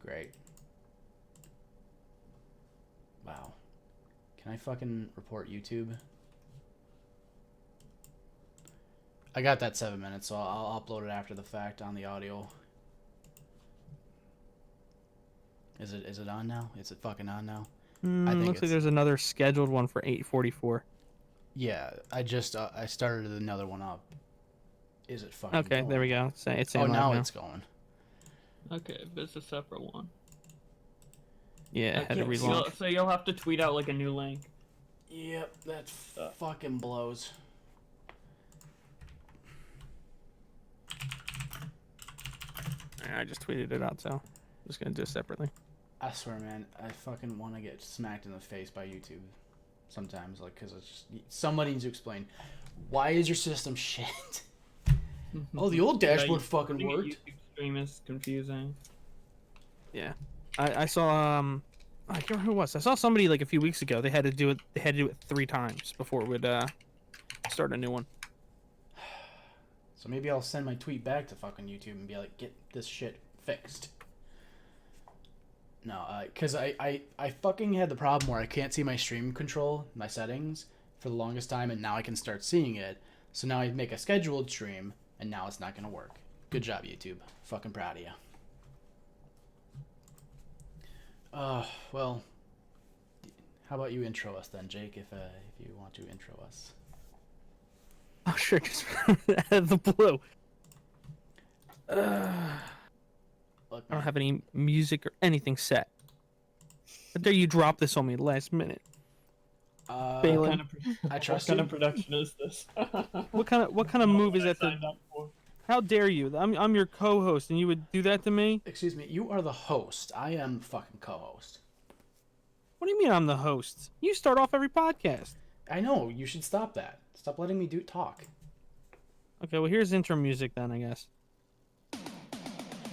Great. Wow. Can I fucking report YouTube? I got that 7 minutes, so I'll upload it after the fact on the audio. Is it on now? Is it fucking on now? I think Looks like it's... there's another scheduled one for 8:44. Yeah, I just I started another one up. Is it fucking Okay, going? there we go. It's Oh, saying now live it's going. Okay, but it's a separate one. Yeah, had to Okay, relaunch. so you'll have to tweet out like a new link. Yep, that fucking blows. I just tweeted it out, so I'm just gonna do it separately. I swear, man, I fucking want to get smacked in the face by YouTube sometimes, like, because it's just somebody needs to explain why is your system shit. Oh, the old dashboard fucking worked. YouTube stream is confusing. Yeah, I saw I can't remember who it was. I saw somebody like a few weeks ago. They had to do it. They had to do it 3 times before it would start a new one. So maybe I'll send my tweet back to fucking YouTube and be like, get this shit fixed. No, because I fucking had the problem where I can't see my stream control, my settings, for the longest time, and now I can start seeing it. So now I make a scheduled stream, and now it's not going to work. Good job, YouTube. Fucking proud of you. Well, how about you intro us then, Jake, if you want to intro us. Oh, sure, just out of the blue. Look, I don't have any music or anything set. How dare you drop this on me last minute? Balin, I trust What kind you. of production is this? what kind of move is that? Signed up for. How dare you? I'm your co-host, and you would do that to me? Excuse me, you are the host. I am fucking co-host. What do you mean I'm the host? You start off every podcast. I know, you should stop that. Stop letting me talk. Okay, well here's intro music then, I guess.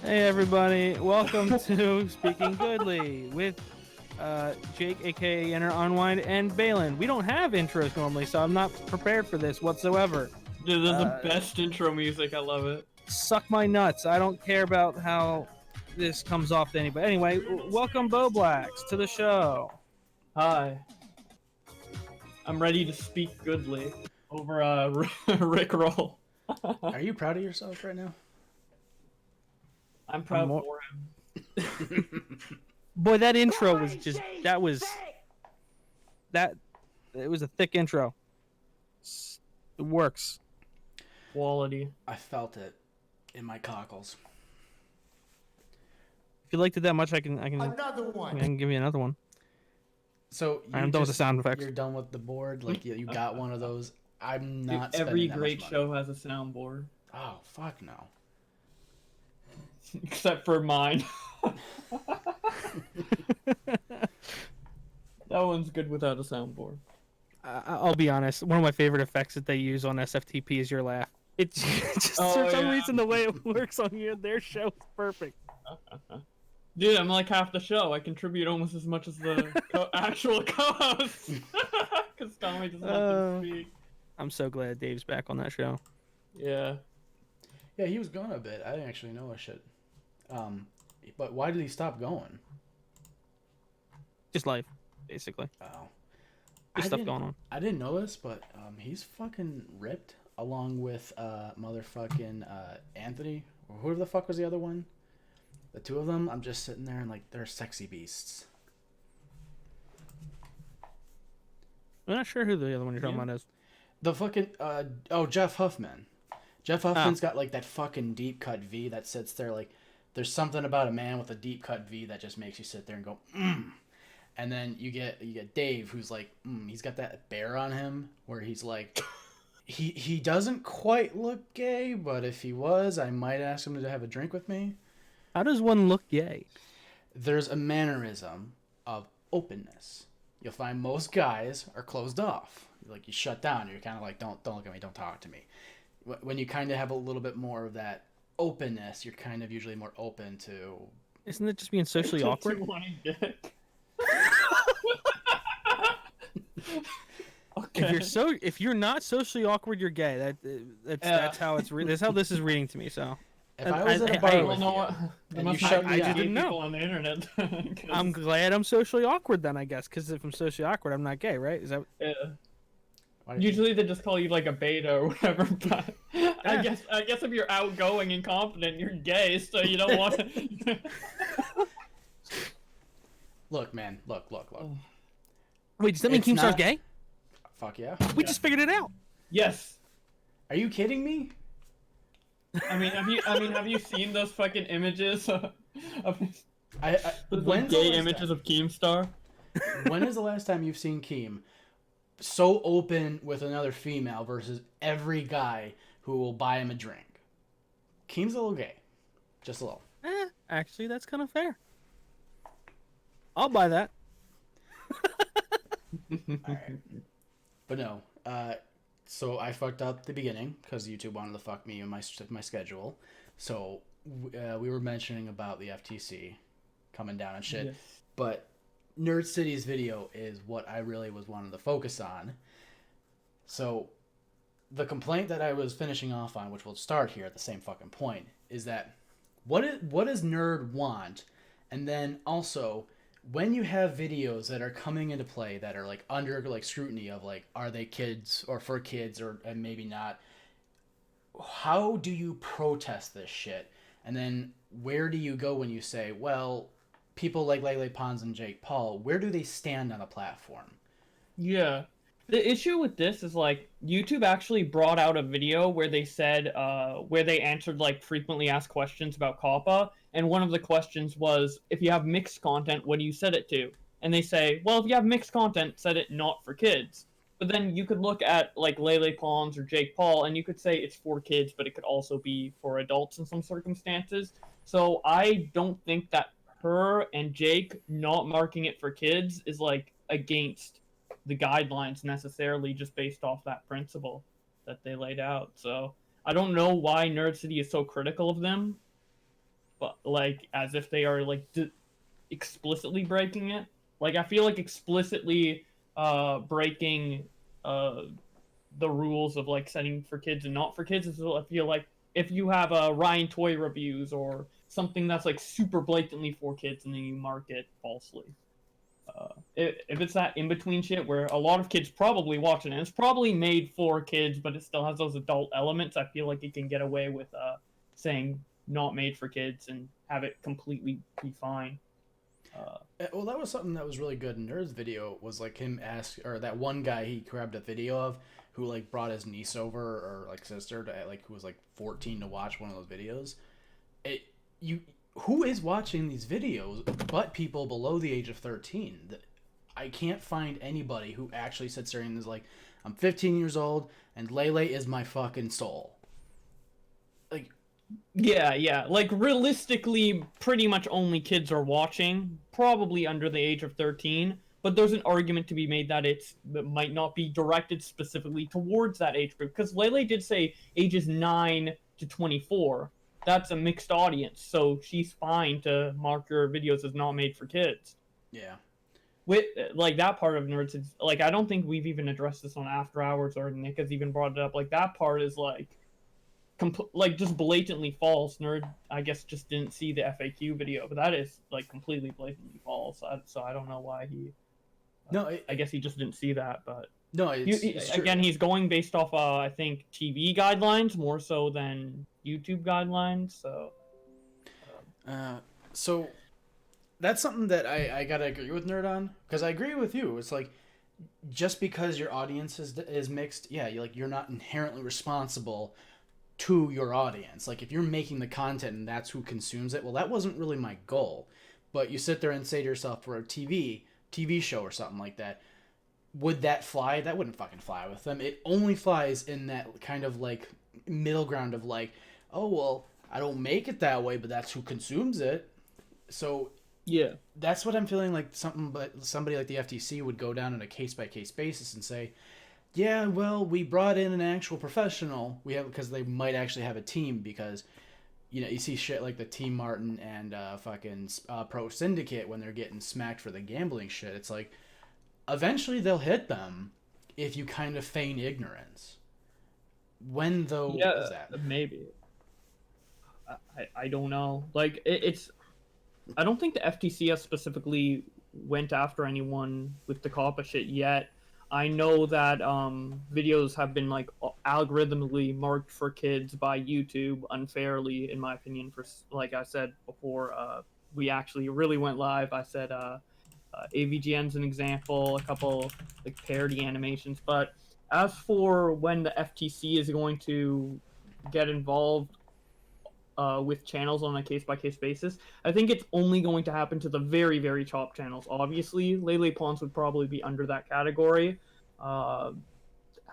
Hey everybody, welcome to Speaking Goodly with Jake, aka Enter Unwind, and Balin. We don't have intros normally, so I'm not prepared for this whatsoever. Dude, this is the best intro music. I love it. Suck my nuts. I don't care about how this comes off to anybody. Anyway, welcome Bowblax to the show. Hi. I'm ready to speak goodly over Rickroll. Are you proud of yourself right now? I'm proud more- for him. Boy, that intro was just it was a thick intro. It works. Quality. I felt it in my cockles. If you liked it that much, I can Another one. I can give you another one. So I'm done with the sound effects. You're done with the board? Like you got one of those? I'm Dude, not every spending that great much money. show has a soundboard. Oh, fuck no. Except for mine. That one's good without a soundboard. I'll be honest. One of my favorite effects that they use on SFTP is your laugh. It's just for some reason the way it works on their show is perfect. Dude, I'm like half the show. I contribute almost as much as the actual co-host. Because Tommy doesn't have to speak. I'm so glad Dave's back on that show. Yeah. Yeah, he was gone a bit. I didn't actually know a shit. But why did he stop going? Just life, basically. Oh. Just stuff going on. I didn't know this, but he's fucking ripped along with motherfucking Anthony. Or who the fuck was the other one? The two of them, I'm just sitting there and like, they're sexy beasts. I'm not sure who the other one you're talking about is. The fucking, Jeff Huffman. Jeff Huffman's got like that fucking deep cut V that sits there like, there's something about a man with a deep cut V that just makes you sit there and go, And then you get Dave, who's like, he's got that bear on him where he's like, he doesn't quite look gay, but if he was, I might ask him to have a drink with me. How does one look gay? There's a mannerism of openness. You'll find most guys are closed off. Like you shut down. You're kind of like, don't look at me, don't talk to me. When you kind of have a little bit more of that openness, you're kind of usually more open to. Isn't it just being socially awkward? Okay. If you're not socially awkward, you're gay. That's how it's that's how this is reading to me. So If I was in a bar hey, with know you, what? There and you must shut not me be up, I didn't know. people on the internet. 'Cause, I'm glad I'm socially awkward then, I guess, because if I'm socially awkward, I'm not gay, right? Is that? yeah. why did Usually they just call you like a beta or whatever, but Yeah. I guess if you're outgoing and confident, you're gay, so you don't want to. look, man, look. Wait, does that mean It's Keemstar's not- gay? Fuck yeah. We just figured it out. Yes. Are you kidding me? Have you seen those fucking images of those When's the gay last images time- of Keemstar? When is the last time you've seen Keem so open with another female versus every guy who will buy him a drink? Keem's a little gay. Just a little. Actually, that's kind of fair. I'll buy that. Alright. But no, so I fucked up the beginning because YouTube wanted to fuck me and my schedule. So we were mentioning about the FTC coming down and shit. Yes. But Nerd City's video is what I really was wanting to focus on. So the complaint that I was finishing off on, which we'll start here at the same fucking point, is that what does Nerd want? And then also, when you have videos that are coming into play that are like under like scrutiny of like, are they kids or for kids or and maybe not, how do you protest this shit? And then where do you go when you say, well, people like Lele, Pons, and Jake Paul, where do they stand on the platform? Yeah. The issue with this is like YouTube actually brought out a video where they said where they answered like frequently asked questions about COPPA, and one of the questions was, if you have mixed content, what do you set it to? And they say, well, if you have mixed content, set it not for kids. But then you could look at like Lele Pons or Jake Paul, and you could say it's for kids, but it could also be for adults in some circumstances. So I don't think that her and Jake not marking it for kids is like against the guidelines necessarily, just based off that principle that they laid out. So I don't know why Nerd City is so critical of them, but like as if they are like explicitly breaking it. Like I feel like explicitly breaking the rules of like setting for kids and not for kids is, I feel like, if you have Ryan Toy reviews or something that's like super blatantly for kids and then you mark it falsely. If it's that in-between shit where a lot of kids probably watch it and it's probably made for kids but it still has those adult elements, I feel like it can get away with saying not made for kids and have it completely be fine. Well, that was something that was really good in Nerd's video, was like him or that one guy he grabbed a video of who like brought his niece over or like sister to like who was like 14 to watch one of those videos. Who is watching these videos but people below the age of 13? I can't find anybody who actually sits there and is like, I'm 15 years old and Lele is my fucking soul. Like, Yeah. Like realistically, pretty much only kids are watching, probably under the age of 13. But there's an argument to be made that it might not be directed specifically towards that age group, because Lele did say ages 9 to 24. That's a mixed audience, so she's fine to mark her videos as not made for kids. yeah. With like that part of Nerds, like I don't think we've even addressed this on After Hours or Nick has even brought it up. Like that part is like, like just blatantly false. Nerd, I guess, just didn't see the FAQ video, but that is like completely blatantly false. So I don't know why he. No, I guess he just didn't see that, but no, it's true. again, he's going based off, I think, TV guidelines more so than YouTube guidelines. So that's something that I gotta agree with Nerd on, because I agree with you. It's like, just because your audience is mixed, yeah, you're not inherently responsible to your audience. Like if you're making the content and that's who consumes it, well, that wasn't really my goal. But you sit there and say to yourself, for a TV show or something like that, would that fly? That wouldn't fucking fly with them. It only flies in that kind of like middle ground of like, oh well, I don't make it that way, but that's who consumes it. So yeah, that's what I'm feeling like. Somebody like the FTC would go down on a case by case basis and say, yeah, well, we brought in an actual professional. Because they might actually have a team, because you see shit like the Team Martin and fucking Pro Syndicate when they're getting smacked for the gambling shit. It's like, eventually they'll hit them if you kind of feign ignorance. When though is that? Maybe. I don't know. Like it's I don't think the FTC has specifically went after anyone with the COPPA shit yet. I know that videos have been like algorithmically marked for kids by YouTube unfairly, in my opinion. For like I said before, we actually really went live. I said AVGN's an example, a couple like parody animations. But as for when the FTC is going to get involved with channels on a case by case basis, I think it's only going to happen to the very, very top channels. Obviously, Lele Pons would probably be under that category. Uh,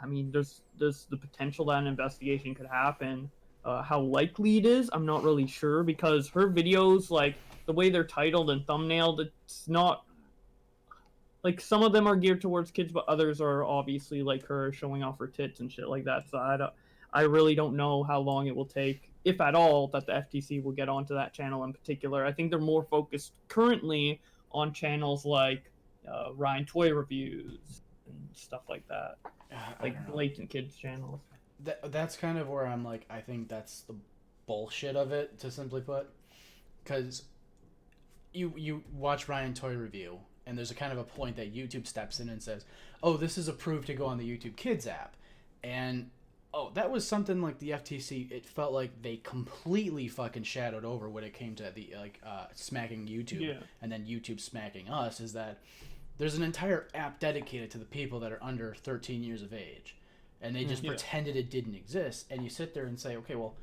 I mean, there's the potential that an investigation could happen. How likely it is, I'm not really sure because her videos, like the way they're titled and thumbnailed, it's not like some of them are geared towards kids, but others are obviously like her showing off her tits and shit like that. So I really don't know how long it will take, if at all, that the FTC will get onto that channel in particular. I think they're more focused currently on channels like Ryan Toy Reviews and stuff like that, I like don't know. blatant kids channels. That's kind of where I'm like, I think that's the bullshit of it, to simply put, because you watch Ryan Toy Review, and there's a kind of a point that YouTube steps in and says, "Oh, this is approved to go on the YouTube Kids app," and oh, that was something like the FTC. It felt like they completely fucking shadowed over when it came to the smacking YouTube, Yeah. and then YouTube smacking us. Is that there's an entire app dedicated to the people that are under 13 years of age, and they just Yeah. pretended it didn't exist. And you sit there and say, okay, well,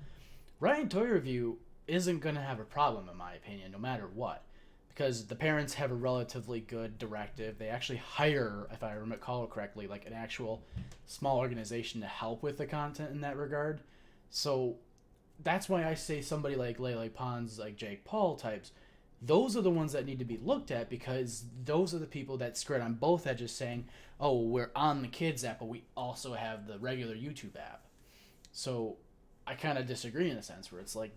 Ryan Toy Review isn't going to have a problem, in my opinion, no matter what. Because the parents have a relatively good directive. They actually hire, if I recall correctly, like an actual small organization to help with the content in that regard. So that's why I say somebody like Lele Pons, like Jake Paul types, those are the ones that need to be looked at, because those are the people that skirt on both edges saying, oh, we're on the kids app, but we also have the regular YouTube app. So I kind of disagree in a sense where it's like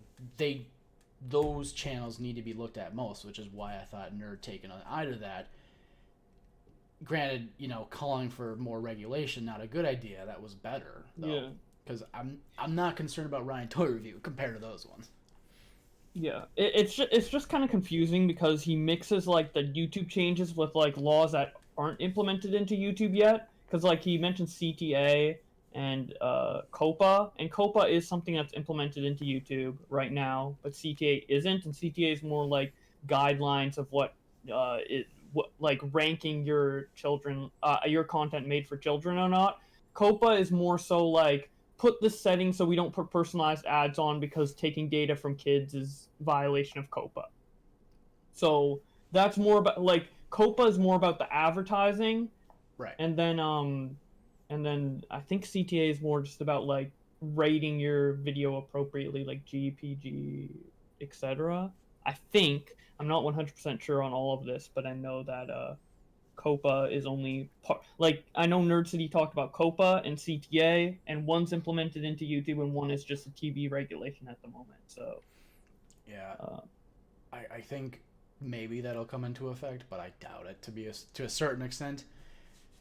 those channels need to be looked at most, which is why I thought Nerd taking on either that. Granted, calling for more regulation, not a good idea. That was better, though. Yeah. Because I'm not concerned about Ryan Toy Review compared to those ones. Yeah, it's just kind of confusing because he mixes like the YouTube changes with like laws that aren't implemented into YouTube yet. Because like he mentioned CTA and COPA, and COPA is something that's implemented into YouTube right now, but CTA isn't, and CTA is more like guidelines of what like ranking your children, your content made for children or not. COPA is more so like put this setting so we don't put personalized ads on because taking data from kids is violation of COPA. So that's more about like COPA is more about the advertising, Right. and then I think CTA is more just about like rating your video appropriately, like GPG, etc. I think I'm not 100% sure on all of this, but I know that COPA is only part. Like I know Nerd City talked about COPA and CTA, and one's implemented into YouTube, and one is just a TV regulation at the moment. So Yeah. uh, I think maybe that'll come into effect, but I doubt it to a certain extent.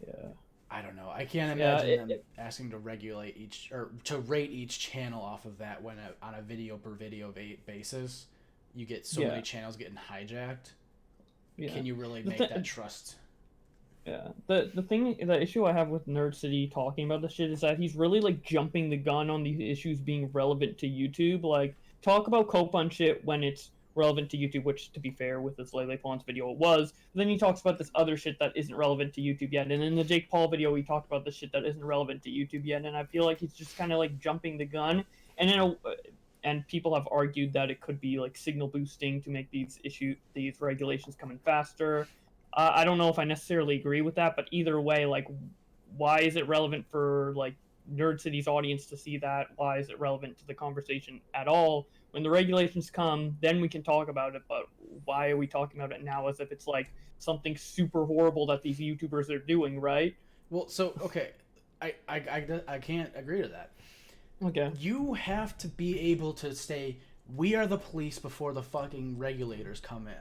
yeah, I don't know. I can't Yeah, imagine them asking to regulate each or to rate each channel off of that when on a video per video basis, you get so many channels getting hijacked. yeah. Can you really make that trust? Yeah. The issue I have with Nerd City talking about this shit is that he's really like jumping the gun on these issues being relevant to YouTube. Like talk about Cope on shit when it's relevant to YouTube, which to be fair with this Lele Pons video it was. But then he talks about this other shit that isn't relevant to YouTube yet. And in the Jake Paul video he talked about this shit that isn't relevant to YouTube yet. And I feel like he's just kinda like jumping the gun. And people have argued that it could be like signal boosting to make these regulations come in faster. I don't know if I necessarily agree with that, but either way, like, why is it relevant for like Nerd City's audience to see that? Why is it relevant to the conversation at all? When the regulations come, then we can talk about it. But why are we talking about it now as if it's like something super horrible that these YouTubers are doing, right? Well, so okay, I can't agree to that. Okay. You have to be able to say we are the police before the fucking regulators come in.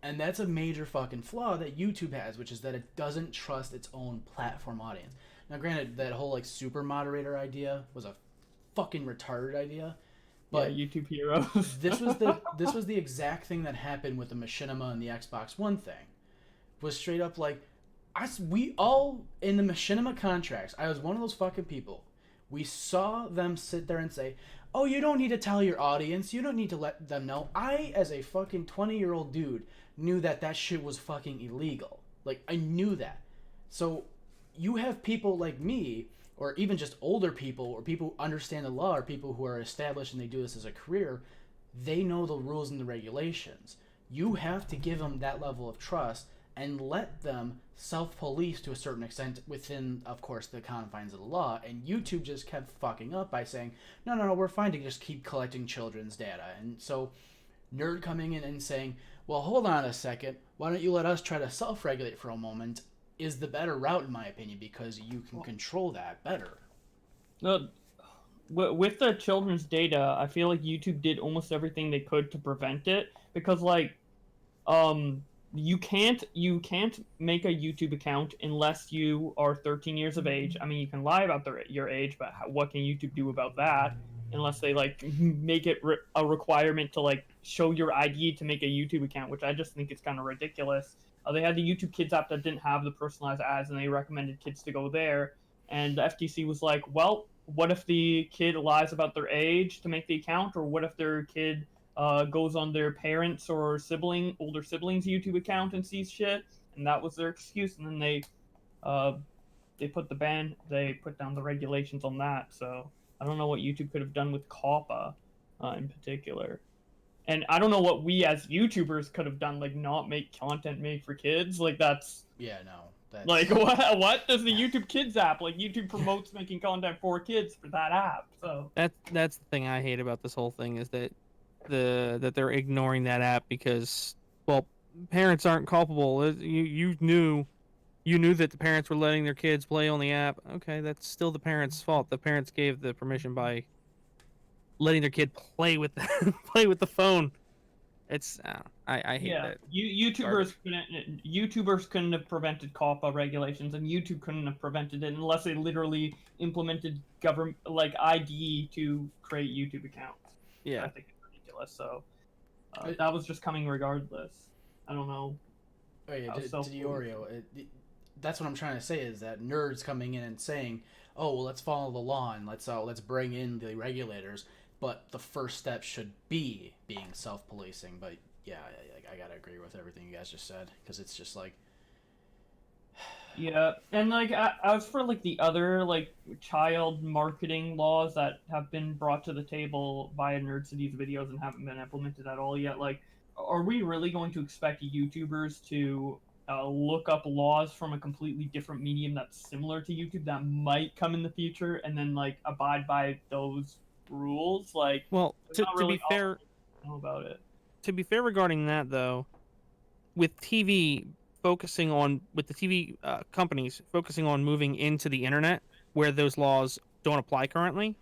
And that's a major fucking flaw that YouTube has, which is that it doesn't trust its own platform audience. Now, granted, that whole like super moderator idea was a fucking retarded idea, Yeah, But YouTube heroes. this was the exact thing that happened with the Machinima and the Xbox One thing. Was straight up like, we all in the Machinima contracts. I was one of those fucking people. We saw them sit there and say, "Oh, you don't need to tell your audience. You don't need to let them know." I, as a fucking 20-year-old dude, knew that that shit was fucking illegal. Like, I knew that. So, you have people like me, or even just older people, or people who understand the law, or people who are established and they do this as a career. They know the rules and the regulations. You have to give them that level of trust and let them self-police to a certain extent within, of course, the confines of the law. And YouTube just kept fucking up by saying, no, we're fine to just keep collecting children's data. And so Nerd coming in and saying, well, hold on a second, why don't you let us try to self-regulate for a moment, is the better route, in my opinion, because you can control that better. No, with the children's data, I feel like YouTube did almost everything they could to prevent it, because like you can't make a YouTube account unless you are 13 years of age. I mean, you can lie about your age, but what can YouTube do about that? Unless they like make it a requirement to like show your ID to make a YouTube account, which I just think is kind of ridiculous. They had the YouTube Kids app that didn't have the personalized ads, and they recommended kids to go there. And the FTC was like, well, what if the kid lies about their age to make the account, or what if their kid goes on their parents' or older siblings' YouTube account and sees shit? And that was their excuse. And then they put down the regulations on that. So I don't know what YouTube could have done with COPPA in particular. And I don't know what we as YouTubers could have done, like not make content made for kids. Like that's like what does the YouTube Kids app, like YouTube promotes making content for kids for that app. So that's the thing I hate about this whole thing, is that that they're ignoring that app because, well, parents aren't culpable. You knew that the parents were letting their kids play on the app. Okay, that's still the parents' fault. The parents gave the permission by letting their kid play with the phone. It's I hate that. YouTubers couldn't have prevented COPPA regulations, and YouTube couldn't have prevented it unless they literally implemented government like ID to create YouTube accounts. Yeah, I think it's ridiculous. So that was just coming regardless. I don't know. Oh yeah, Diorio. That's what I'm trying to say, is that nerds coming in and saying, "Oh, well, let's follow the law and let's bring in the regulators." But the first step should be being self-policing. But yeah, I gotta agree with everything you guys just said, because it's just like, yeah, and like as for like the other like child marketing laws that have been brought to the table via Nerdcity's videos and haven't been implemented at all yet, like, are we really going to expect YouTubers to look up laws from a completely different medium that's similar to YouTube that might come in the future and then like abide by those rules? Like, well, to be fair, know about it. To be fair regarding that though, with TV with the TV companies focusing on moving into the internet where those laws don't apply currently,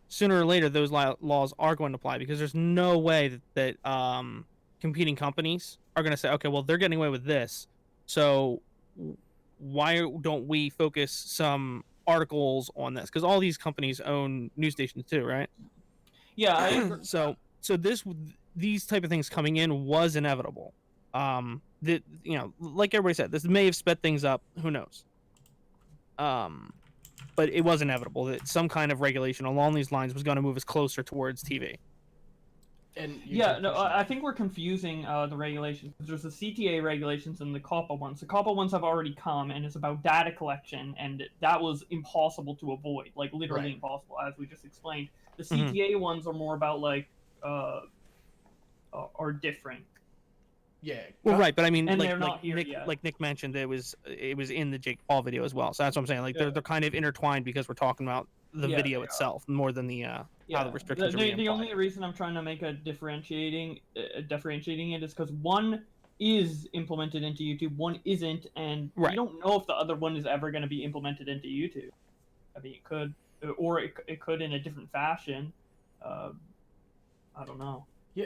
sooner or later those laws are going to apply, because there's no way that competing companies are going to say, okay, well, they're getting away with this, so why don't we focus some articles on this? Because all these companies own news stations too, right? Yeah, I agree. So these type of things coming in was inevitable. That, you know, like everybody said, this may have sped things up. Who knows? But it was inevitable that some kind of regulation along these lines was going to move us closer towards TV. And I think we're confusing the regulations. There's the CTA regulations and the COPPA ones. The COPPA ones have already come, and it's about data collection, and that was impossible to avoid, like literally impossible, as we just explained. The CTA ones are more about like are different. Yeah. Well, right, but I mean, and like Nick mentioned, it was in the Jake Paul video as well. So that's what I'm saying. Like they're kind of intertwined, because we're talking about the video itself more than the how the restrictions are being applied. The only reason I'm trying to make a differentiating it is because one is implemented into YouTube, one isn't, and we don't know if the other one is ever going to be implemented into YouTube. I mean, it could, or it could in a different fashion. I don't know. Yeah.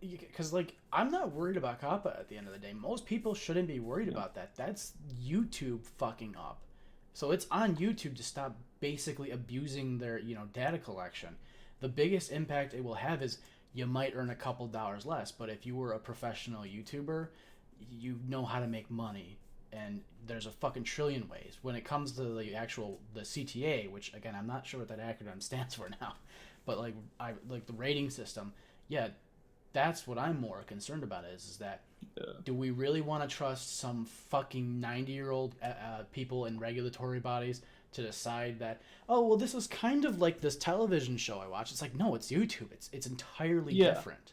Because, like, I'm not worried about COPPA at the end of the day. Most people shouldn't be worried about that. That's YouTube fucking up. So it's on YouTube to stop basically abusing their, data collection. The biggest impact it will have is you might earn a couple dollars less, but if you were a professional YouTuber, you know how to make money, and there's a fucking trillion ways. When it comes to the CTA, which again I'm not sure what that acronym stands for now, but like the rating system, yeah, that's what I'm more concerned about is that do we really want to trust some fucking 90-year-old people in regulatory bodies to decide that, oh well, this is kind of like this television show I watch? It's like, no, it's YouTube. It's entirely different.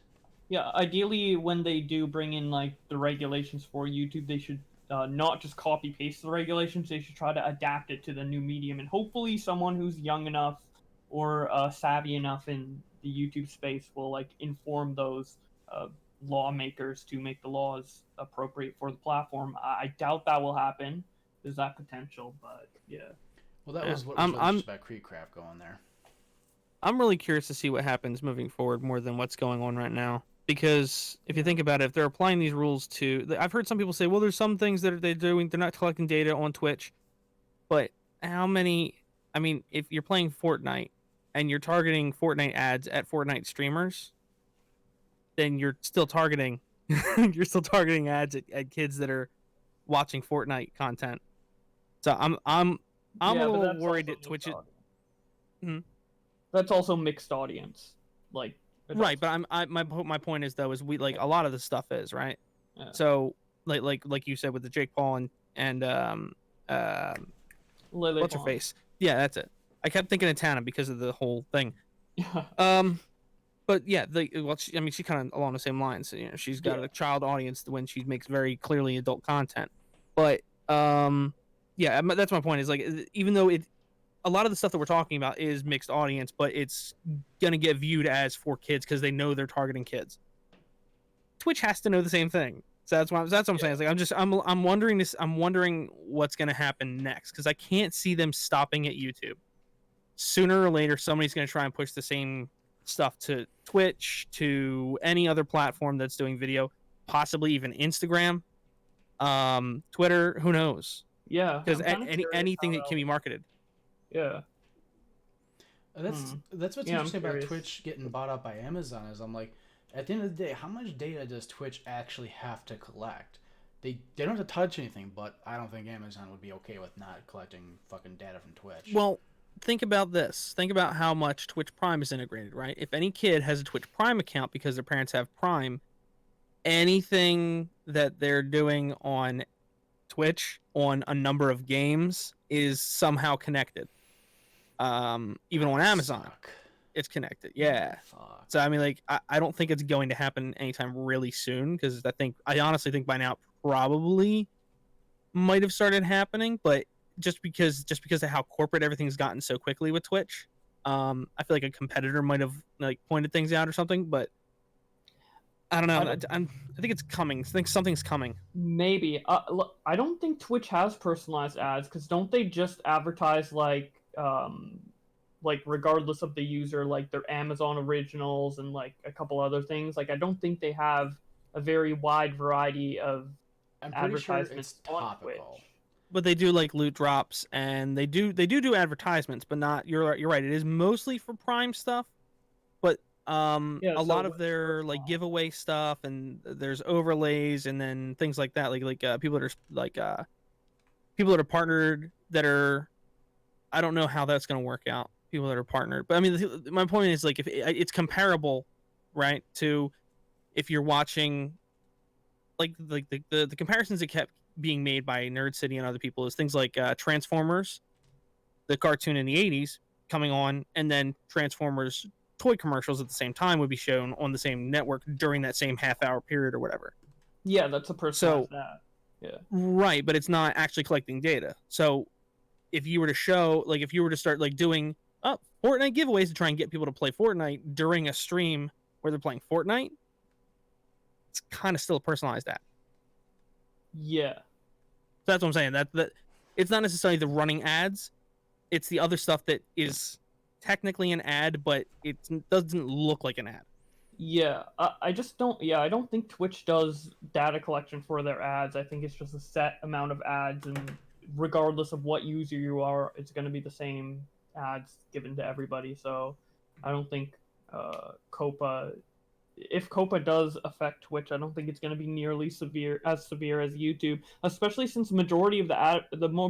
Yeah, ideally, when they do bring in like the regulations for YouTube, they should not just copy paste the regulations. They should try to adapt it to the new medium, and hopefully, someone who's young enough or savvy enough in the YouTube space will like inform those lawmakers to make the laws appropriate for the platform. I doubt that will happen. There's that potential, but yeah. Well, that was what was really just about Creekcraft going there. I'm really curious to see what happens moving forward more than what's going on right now. Because if you think about it, if they're applying these rules to, I've heard some people say, well, there's some things that they're doing, they're not collecting data on Twitch. But how many, I mean, if you're playing Fortnite and you're targeting Fortnite ads at Fortnite streamers, then you're still targeting, ads at kids that are watching Fortnite content. So I'm a little worried that Twitch is. That's also mixed audience, like. Right, but my point is though is we like a lot of the stuff is right. Yeah. So like you said with the Jake Paul and Lele what's her Pons. face? Yeah, that's it. I kept thinking of Tana because of the whole thing. But yeah, she's kind of along the same lines. You know, she's got a child audience when she makes very clearly adult content. But yeah, that's my point. Is like even though a lot of the stuff that we're talking about is mixed audience, but it's gonna get viewed as for kids because they know they're targeting kids. Twitch has to know the same thing, so that's what I'm saying. It's like I'm wondering what's gonna happen next because I can't see them stopping at YouTube. Sooner or later, somebody's gonna try and push the same stuff to Twitch, to any other platform that's doing video, possibly even Instagram, Twitter. Who knows? Yeah, because anything that can be marketed. Yeah. That's what's interesting about Twitch getting bought up by Amazon is I'm like, at the end of the day, how much data does Twitch actually have to collect? They don't have to touch anything, but I don't think Amazon would be okay with not collecting fucking data from Twitch. Well, think about this. Think about how much Twitch Prime is integrated, right? If any kid has a Twitch Prime account because their parents have Prime, anything that they're doing on Twitch on a number of games is somehow connected. Even on Amazon, it's connected. Yeah. Fuck. So I mean, like, I don't think it's going to happen anytime really soon because I honestly think by now probably might have started happening, but just because of how corporate everything's gotten so quickly with Twitch, I feel like a competitor might have like pointed things out or something, but I don't know. I think it's coming. I think something's coming. Maybe. I don't think Twitch has personalized ads because don't they just advertise like regardless of the user, like their Amazon originals and like a couple other things. Like I don't think they have a very wide variety of advertisements on Twitch. But they do like loot drops and they do advertisements, but not. You're right. It is mostly for Prime stuff, but a lot of their like giveaway stuff and there's overlays and then things like that. Like people that are like people that are partnered that are. I don't know how that's going to work out. People that are partnered, but I mean, my point is like if it's comparable, right? To if you're watching, like the comparisons that kept being made by Nerd City and other people is things like Transformers, the cartoon in the '80s coming on, and then Transformers toy commercials at the same time would be shown on the same network during that same half-hour period or whatever. Yeah, that's a personalized ad. Yeah. Right, but it's not actually collecting data. So if you were to show, like, if you were to start like doing Fortnite giveaways to try and get people to play Fortnite during a stream where they're playing Fortnite, it's kind of still a personalized ad. Yeah. So that's what I'm saying. That it's not necessarily the running ads; it's the other stuff that is technically an ad, but it doesn't look like an ad. Yeah, I just don't. Yeah, I don't think Twitch does data collection for their ads. I think it's just a set amount of ads, and regardless of what user you are, it's going to be the same ads given to everybody. So I don't think COPA. If COPA does affect Twitch, I don't think it's going to be nearly severe as YouTube, especially since majority of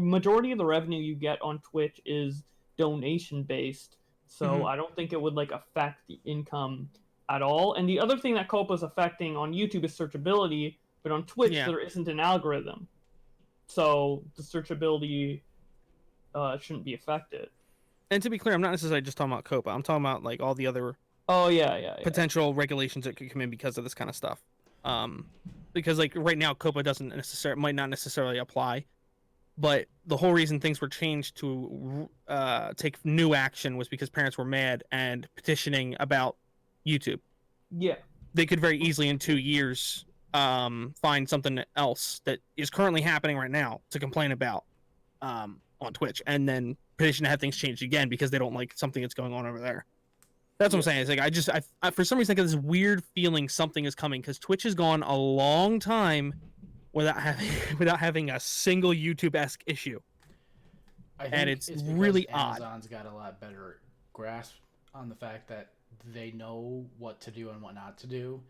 majority of the revenue you get on Twitch is donation based. So I don't think it would like affect the income at all. And the other thing that COPA is affecting on YouTube is searchability, but on Twitch there isn't an algorithm, so the searchability shouldn't be affected. And to be clear, I'm not necessarily just talking about COPA. I'm talking about like all the other potential regulations that could come in because of this kind of stuff. Because like right now, COPA might not necessarily apply, but the whole reason things were changed to take new action was because parents were mad and petitioning about YouTube. Yeah, they could very easily in 2 years find something else that is currently happening right now to complain about on Twitch, and then petition to have things changed again because they don't like something that's going on over there. That's what I'm saying. It's like I for some reason I get this weird feeling something is coming because Twitch has gone a long time without having a single YouTube-esque issue. And it's really odd. Amazon's got a lot better grasp on the fact that they know what to do and what not to do,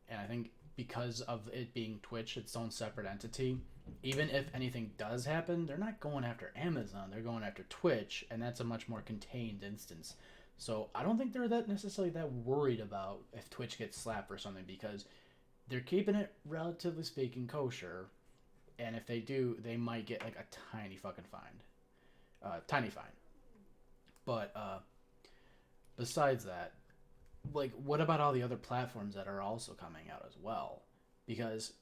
and I think because of it being Twitch, its own separate entity, even if anything does happen, they're not going after Amazon, they're going after Twitch, and that's a much more contained instance. So I don't think they're necessarily that worried about if Twitch gets slapped or something, because they're keeping it, relatively speaking, kosher, and if they do, they might get like a tiny fucking fine. Tiny fine. But besides that, like, what about all the other platforms that are also coming out as well? Because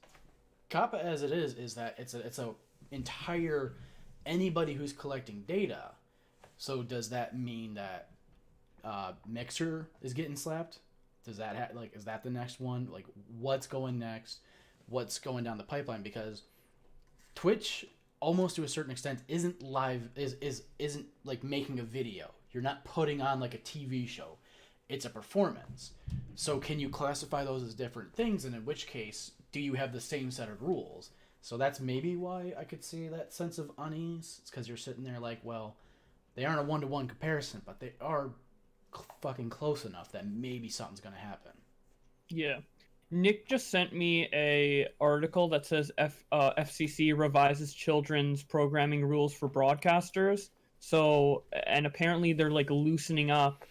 COPPA as it is that it's a entire anybody who's collecting data. So does that mean that Mixer is getting slapped? Does that is that the next one? Like, what's going next? What's going down the pipeline? Because Twitch, almost to a certain extent, isn't isn't like making a video. You're not putting on like a TV show. It's a performance. So can you classify those as different things? And in which case, do you have the same set of rules? So that's maybe why I could see that sense of unease. It's because you're sitting there like, well, they aren't a one-to-one comparison, but they are fucking close enough that maybe something's going to happen. Yeah. Nick just sent me a article that says FCC revises children's programming rules for broadcasters. So, and apparently they're like loosening up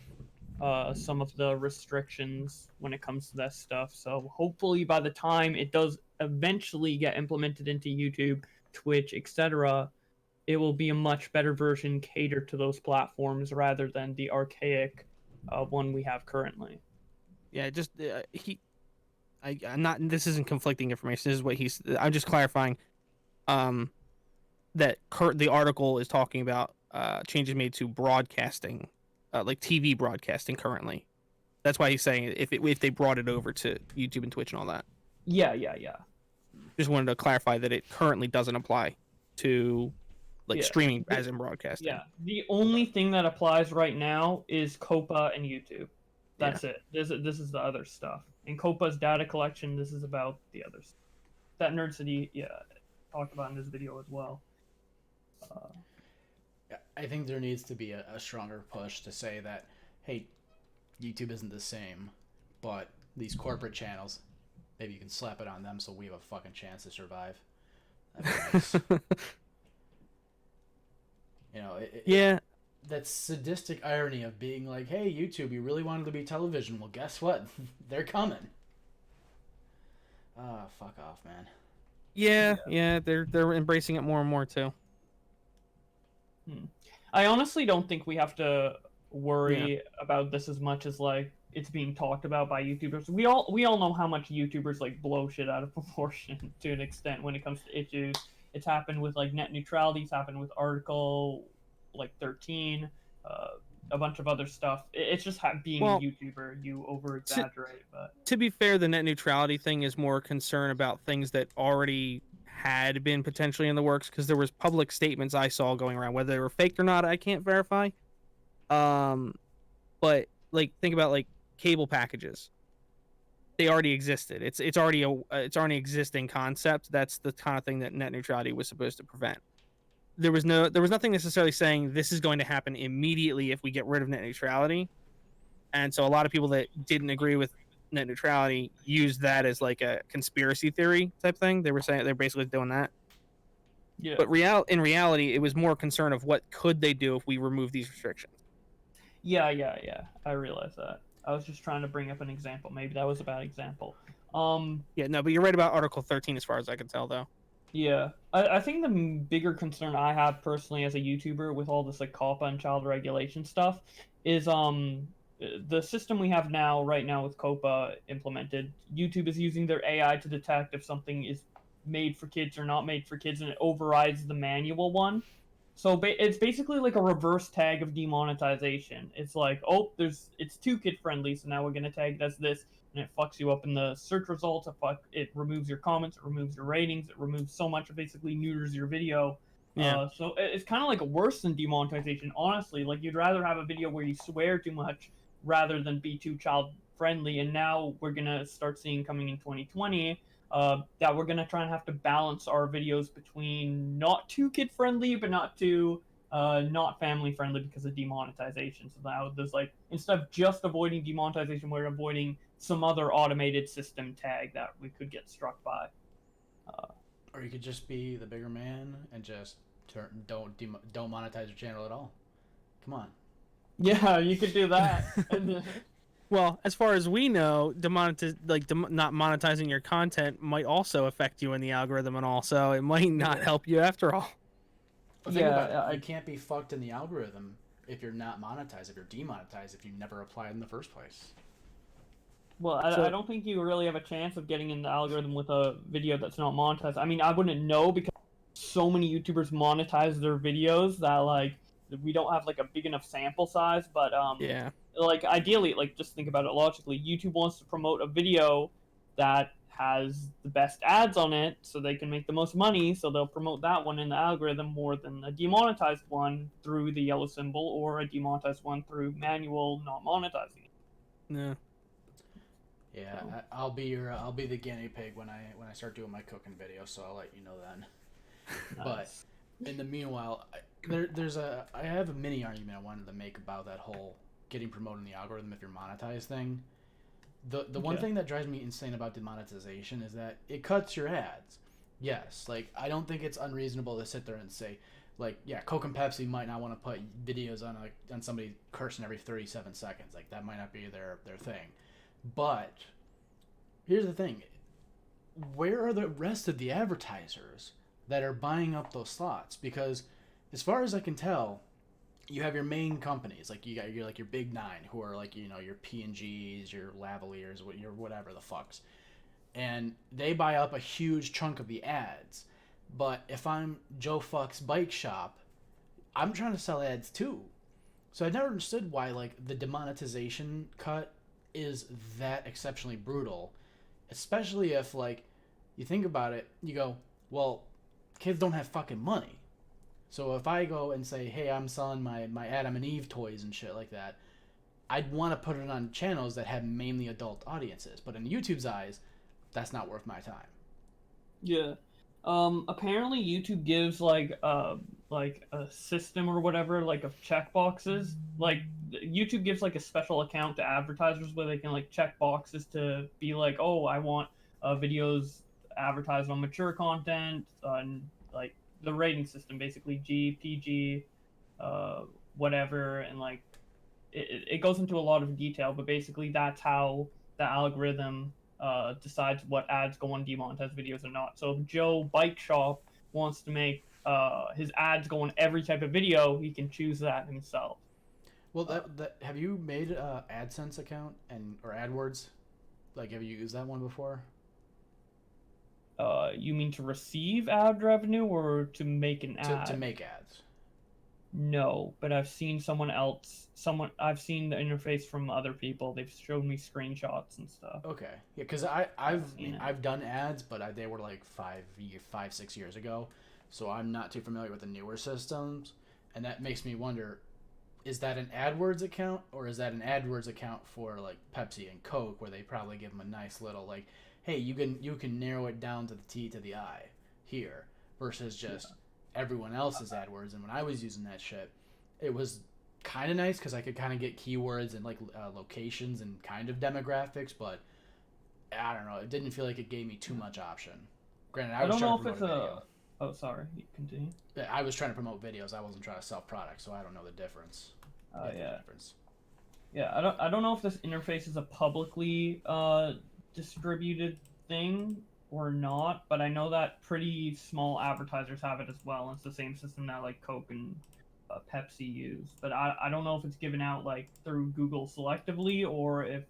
some of the restrictions when it comes to that stuff. So hopefully by the time it does eventually get implemented into YouTube, Twitch, etc., it will be a much better version catered to those platforms rather than the archaic one we have currently. Yeah, just I'm not. This isn't conflicting information. This is what I'm just clarifying. That the article is talking about changes made to broadcasting, like TV broadcasting currently. That's why he's saying if they brought it over to YouTube and Twitch and all that. Yeah. Just wanted to clarify that it currently doesn't apply to streaming as in broadcasting. Yeah. The only thing that applies right now is COPA and YouTube. That's it. This is the other stuff. And COPA's data collection, this is about the others. That Nerd City, talked about in this video as well. I think there needs to be a stronger push to say that, hey, YouTube isn't the same, but these corporate channels, maybe you can slap it on them so we have a fucking chance to survive. Nice. That sadistic irony of being like, hey, YouTube, you really wanted to be television. Well, guess what? They're coming. Fuck off, man. Yeah, they're embracing it more and more too. I honestly don't think we have to worry about this as much as like it's being talked about by YouTubers. We all know how much YouTubers like blow shit out of proportion to an extent when it comes to issues. It's happened with like net neutrality. It's happened with Article like 13, a bunch of other stuff. It's just being a YouTuber, you over exaggerate. But to be fair, the net neutrality thing is more concern about things that already had been potentially in the works, because there was public statements I saw going around, whether they were fake or not, I can't verify. But like think about like cable packages. They already existed. It's already an existing concept. That's the kind of thing that net neutrality was supposed to prevent. There was nothing necessarily saying this is going to happen immediately if we get rid of net neutrality. And so a lot of people that didn't agree with net neutrality used that as like a conspiracy theory type thing. They were saying they're basically doing that. Yeah. But in reality, it was more concern of what could they do if we remove these restrictions. Yeah. I realize that. I was just trying to bring up an example. Maybe that was a bad example. Yeah, no, but you're right about Article 13 as far as I can tell, though. Yeah. I think the bigger concern I have personally as a YouTuber with all this like COPPA and child regulation stuff is the system we have now right now with COPPA implemented. YouTube is using their AI to detect if something is made for kids or not made for kids, and it overrides the manual one. So it's basically like a reverse tag of demonetization. It's like, oh, it's too kid friendly, so now we're gonna tag it as this, and it fucks you up in the search results. It removes your comments, it removes your ratings, it removes so much. It basically neuters your video. Yeah. So it's kind of like worse than demonetization, honestly. Like you'd rather have a video where you swear too much rather than be too child friendly. And now we're gonna start seeing coming in 2020 that we're gonna try and have to balance our videos between not too kid friendly, but not too not family friendly because of demonetization. So now there's like, instead of just avoiding demonetization, we're avoiding some other automated system tag that we could get struck by. Or you could just be the bigger man and just don't monetize your channel at all. Come on. Yeah, you could do that. Well, as far as we know, not monetizing your content might also affect you in the algorithm and all, so it might not help you after all. But think about it. You can't be fucked in the algorithm if you're not monetized, if you're demonetized, if you never applied in the first place. Well, I don't think you really have a chance of getting in the algorithm with a video that's not monetized. I mean, I wouldn't know because so many YouTubers monetize their videos that like we don't have like a big enough sample size. But Yeah. like ideally, like just think about it logically. YouTube wants to promote a video that has the best ads on it so they can make the most money, so they'll promote that one in the algorithm more than a demonetized one through the yellow symbol or a demonetized one through manual not monetizing it. Yeah. Yeah, so. I'll be the guinea pig when I start doing my cooking video, so I'll let you know then. Nice. But in the meanwhile, I have a mini argument I wanted to make about that whole getting promoted in the algorithm if you're monetized thing. The one thing that drives me insane about demonetization is that it cuts your ads. Yes, like I don't think it's unreasonable to sit there and say, like, yeah, Coke and Pepsi might not want to put videos on somebody cursing every 37 seconds. Like that might not be their thing. But here's the thing. Where are the rest of the advertisers that are buying up those slots? Because as far as I can tell, you have your main companies, like you got your big nine who are like, your P&Gs, your Lavaliers, your whatever the fucks. And they buy up a huge chunk of the ads. But if I'm Joe Fuck's bike shop, I'm trying to sell ads too. So I never understood why like the demonetization cut is that exceptionally brutal, especially if like you think about it, you go, well, kids don't have fucking money. So if I go and say, hey, I'm selling my Adam and Eve toys and shit like that, I'd want to put it on channels that have mainly adult audiences. But in YouTube's eyes, that's not worth my time. Yeah. Apparently YouTube gives like a system or whatever, like of checkboxes. Like YouTube gives like a special account to advertisers where they can like check boxes to be like, oh, I want videos advertised on mature content, and like the rating system, basically G, PG, whatever, and like it goes into a lot of detail, but basically that's how the algorithm decides what ads go on demonetized videos or not. So if Joe Bike Shop wants to make his ads go on every type of video, he can choose that himself. Well, have you made a AdSense account or AdWords? Like, have you used that one before? You mean to receive ad revenue or to make an ad? To make ads. No, but I've seen I've seen the interface from other people. They've showed me screenshots and stuff. Okay, yeah, because I've done ads, but they were like 6 years ago, so I'm not too familiar with the newer systems, and that makes me wonder: is that an AdWords account, or is that an AdWords account for like Pepsi and Coke, where they probably give them a nice little like, hey, you can narrow it down to the T to the I here, versus just everyone else's AdWords. And when I was using that shit, it was kind of nice because I could kind of get keywords and like locations and kind of demographics, but I don't know. It didn't feel like it gave me too much option. Granted, I was don't trying know to if it's promote a video. Oh, sorry. You continue. I was trying to promote videos. I wasn't trying to sell products, so I don't know the difference. Yeah. Difference. Yeah, I don't know if this interface is a publicly distributed thing or not, but I know that pretty small advertisers have it as well. And it's the same system that like Coke and Pepsi use. But I don't know if it's given out like through Google selectively or if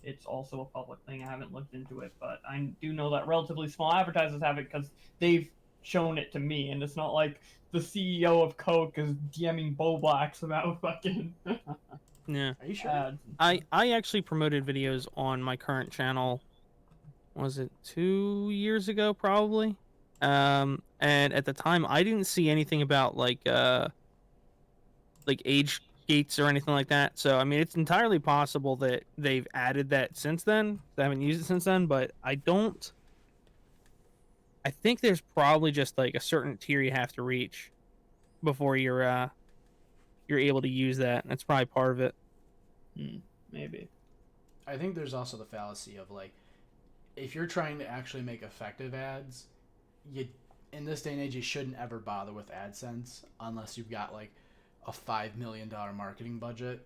it's also a public thing. I haven't looked into it, but I do know that relatively small advertisers have it because they've shown it to me, and it's not like the CEO of Coke is DMing Bowblax about fucking Yeah. Are you sure? ads. I actually promoted videos on my current channel. Was it 2 years ago, probably? And at the time, I didn't see anything about like age gates or anything like that. So I mean, it's entirely possible that they've added that since then. I haven't used it since then, but I don't. I think there's probably just like a certain tier you have to reach before you're able to use that. That's probably part of it. Maybe. I think there's also the fallacy of like, if you're trying to actually make effective ads, you in this day and age you shouldn't ever bother with AdSense unless you've got like a $5 million marketing budget.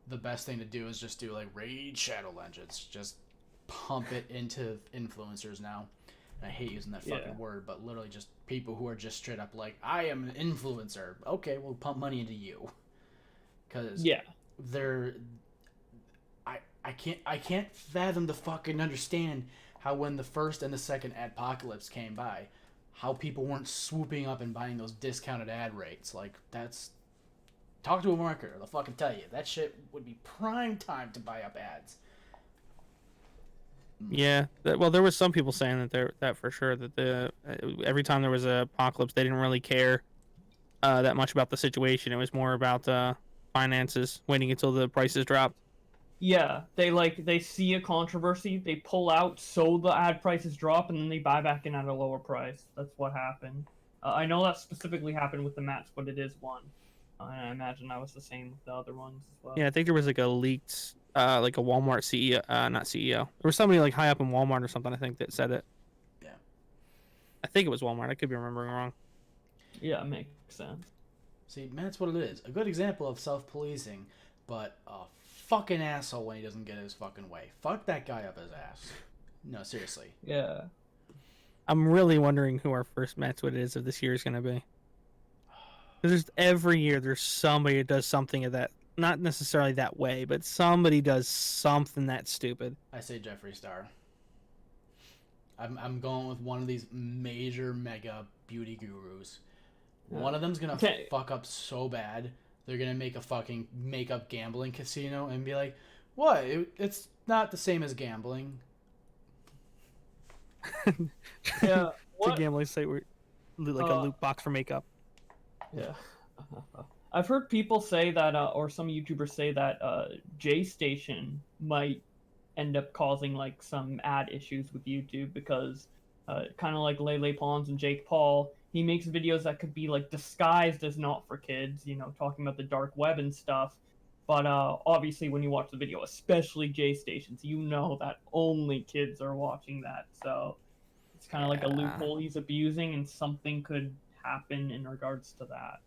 The best thing to do is just do like Raid Shadow Legends. Just pump it into influencers now. And I hate using that fucking word, but literally just people who are just straight up like, I am an influencer. Okay, we'll pump money into you. Because they're... I can't fathom the fucking understand how when the first and the second adpocalypse came by, how people weren't swooping up and buying those discounted ad rates. Like, that's... Talk to a marketer. They'll fucking tell you. That shit would be prime time to buy up ads. Yeah, well, there was some people saying that for sure that every time there was a apocalypse, they didn't really care that much about the situation. It was more about finances, waiting until the prices dropped. Yeah, they see a controversy, they pull out so the ad prices drop, and then they buy back in at a lower price. That's what happened. I know that specifically happened with the match, but it is one. And I imagine that was the same with the other ones as well. Yeah, I think there was like a leaked, like a Walmart CEO, not CEO. There was somebody like high up in Walmart or something, I think, that said it. Yeah. I think it was Walmart. I could be remembering wrong. Yeah, makes sense. See, man, that's what it is. A good example of self-policing, but a fucking asshole when he doesn't get his fucking way. Fuck that guy up his ass. No, seriously. Yeah. I'm really wondering who our first Match What It Is of this year is going to be. Because every year there's somebody that does something of that, not necessarily that way, but somebody does something that stupid. I say Jeffree Star. I'm going with one of these major mega beauty gurus. One of them's gonna fuck up so bad. They're gonna make a fucking makeup gambling casino and be like, "What? It's not the same as gambling." Yeah. It's a gambling site where, like a loot box for makeup. Yeah. I've heard people say that, or some YouTubers say that J Station might end up causing like some ad issues with YouTube because, kind of like Lele Pons and Jake Paul, he makes videos that could be like disguised as not for kids, you know, talking about the dark web and stuff. But obviously, when you watch the video, especially J Stations, you know that only kids are watching that. So it's kind of like a loophole he's abusing, and something could happen in regards to that.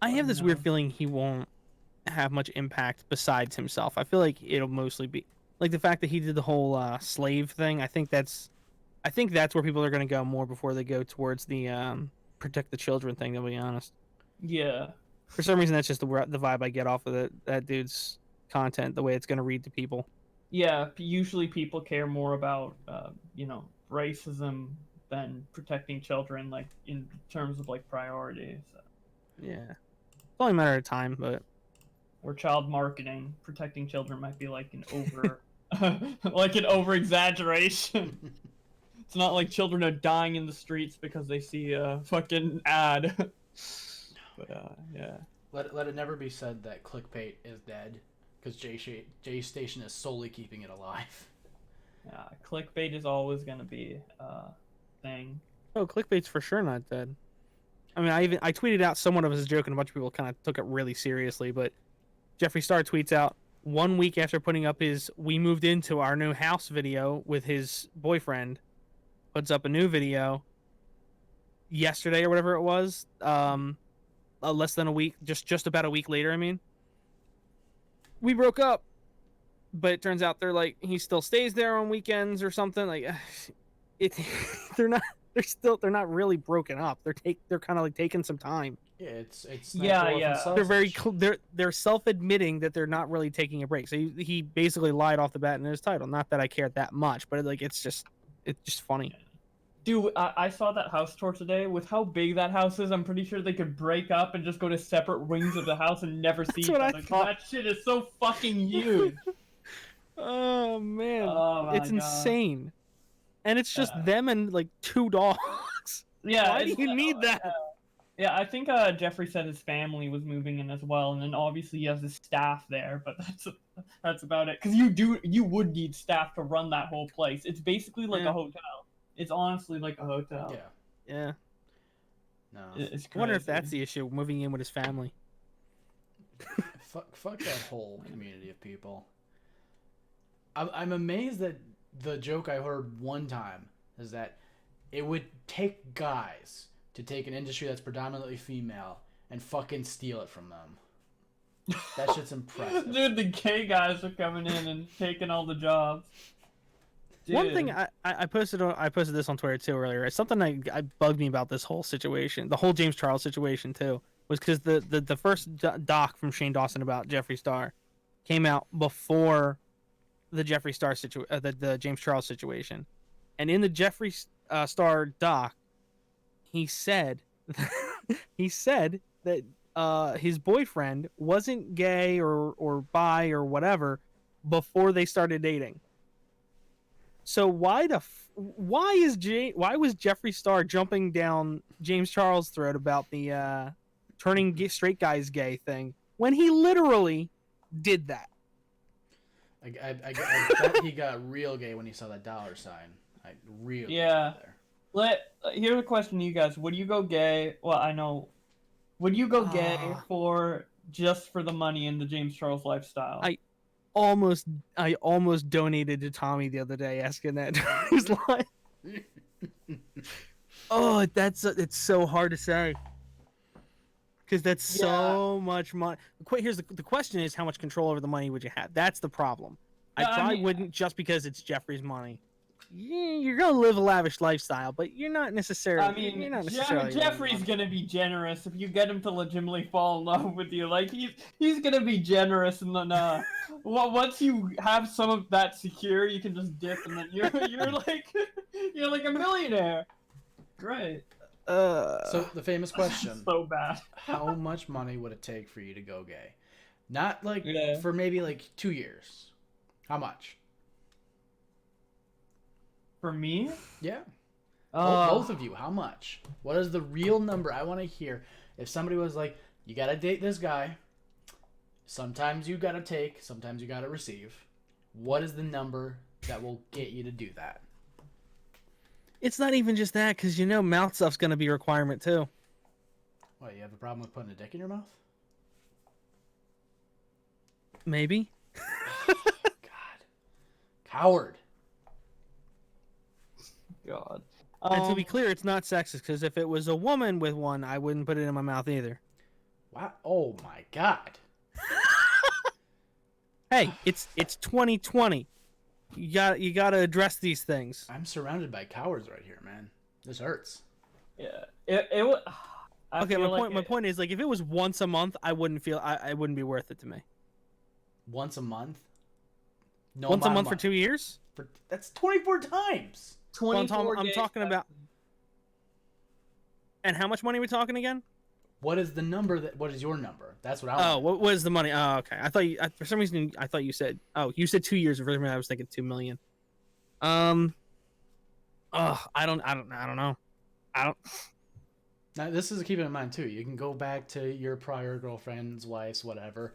I have this weird feeling he won't have much impact besides himself. I feel like it'll mostly be like the fact that he did the whole slave thing. I think that's where people are going to go more before they go towards the protect the children thing. To be honest. Yeah. For some reason, that's just the vibe I get off of that dude's content. The way it's going to read to people. Yeah. Usually, people care more about racism than protecting children, like in terms of like priority. So. Yeah, it's only a matter of time, but. Or child marketing, protecting children might be like an over, like an over exaggeration. It's not like children are dying in the streets because they see a fucking ad. But yeah. Let it never be said that clickbait is dead, because J Station is solely keeping it alive. Yeah, clickbait is always gonna be a thing. Oh, clickbait's for sure not dead. I mean, I tweeted out somewhat of as a joke, and a bunch of people kind of took it really seriously. But Jeffree Star tweets out 1 week after putting up his "We moved into our new house" video with his boyfriend, puts up a new video yesterday or whatever it was. Less than a week, just about a week later. I mean, we broke up, but it turns out they're like he still stays there on weekends or something. Like, it, they're not really broken up. They're kind of like taking some time. Yeah, it's Yeah. They're very they're self-admitting that they're not really taking a break. So he basically lied off the bat in his title. Not that I care that much, but like it's just funny. Dude, I saw that house tour today. With how big that house is, I'm pretty sure they could break up and just go to separate wings of the house and never see each what I other. 'Cause thought. that shit is so fucking huge. Oh man, Oh my it's God. insane, and it's just Yeah. them and like 2 dogs. Yeah. Why do you need that? Yeah, I think Jeffrey said his family was moving in as well, and then obviously he has his staff there, but that's about it. Because you would need staff to run that whole place. It's basically like Yeah. a hotel. It's honestly like a hotel. Yeah. Yeah, No. It's I wonder if crazy. that's the issue, moving in with his family. Fuck that whole community of people. I'm amazed that the joke I heard one time is that it would take guys to take an industry that's predominantly female and fucking steal it from them. That shit's impressive. Dude, the gay guys are coming in and taking all the jobs. One Dude. thing I posted this on Twitter too earlier. Something I bugged me about this whole situation, the whole James Charles situation too, was because the first doc from Shane Dawson about Jeffree Star came out before the Jeffree Star the James Charles situation, and in the Jeffree Star doc, he said that his boyfriend wasn't gay or bi or whatever before they started dating. So why was Jeffree Star jumping down James Charles' throat about the turning straight guys gay thing when he literally did that? I bet he got real gay when he saw that dollar sign. Like real. Yeah. There. Here's a question to you guys: would you go gay? Well, I know. Would you go gay just for the money in the James Charles lifestyle? I almost donated to Tommy the other day asking that. He's like, oh, it's so hard to say because that's so much money. Here's the question: is how much control over the money would you have? That's the problem. Yeah, I probably wouldn't just because it's Jeffrey's money. Yeah, you're gonna live a lavish lifestyle, but you're not necessarily. I mean, you're not necessarily Jeffrey's gonna be generous if you get him to legitimately fall in love with you. Like he's gonna be generous, and then once you have some of that secure, you can just dip, and then you're like a millionaire. Right. So the famous question: So bad. how much money would it take for you to go gay? Not like Yeah. for maybe like 2 years. How much? For me? Yeah. Both of you, how much? What is the real number? I want to hear. If somebody was like, you got to date this guy, sometimes you got to take, sometimes you got to receive. What is the number that will get you to do that? It's not even just that, because mouth stuff's gonna be a requirement too. What, you have a problem with putting a dick in your mouth? Maybe. God. Coward. God. And to be clear, it's not sexist, because if it was a woman with one, I wouldn't put it in my mouth either. Wow. Oh my God. Hey, it's 2020. You gotta address these things. I'm surrounded by cowards right here, man. This hurts. Yeah. It would. Okay, my point is, like, if it was once a month, I wouldn't be worth it to me. Once a month? No Once a amount of month for money. 2 years? That's 24 times. Well, 24 I'm days talking about. And how much money are we talking again? What is the number what is your number? That's what I Oh, want. what is the money? Oh, okay. I thought for some reason I thought you said. Oh, you said 2 years. For some reason I was thinking 2 million. I don't know. Now, this is keeping in mind too. You can go back to your prior girlfriend's, wife's, whatever.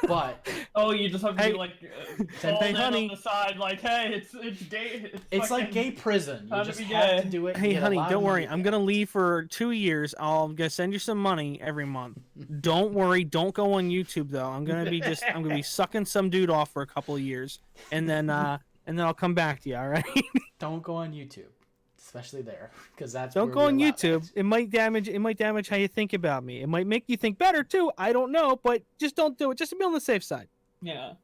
But Oh, you just have to Hey, be like Tempeh called in honey. on the side, like, hey, it's gay. it's like fucking gay prison. You time to just be have to gay. do it. You Hey, get a honey, lot don't of worry. money I'm back. gonna leave for 2 years. I'm gonna send you some money every month. Don't worry. Don't go on YouTube though. I'm gonna be sucking some dude off for a couple of years, and then I'll come back to you. All right. Don't go on YouTube, especially there, because that's Don't where go we on allow YouTube. that. It might damage how you think about me. It might make you think better too. I don't know, but just don't do it. Just to be on the safe side. Yeah.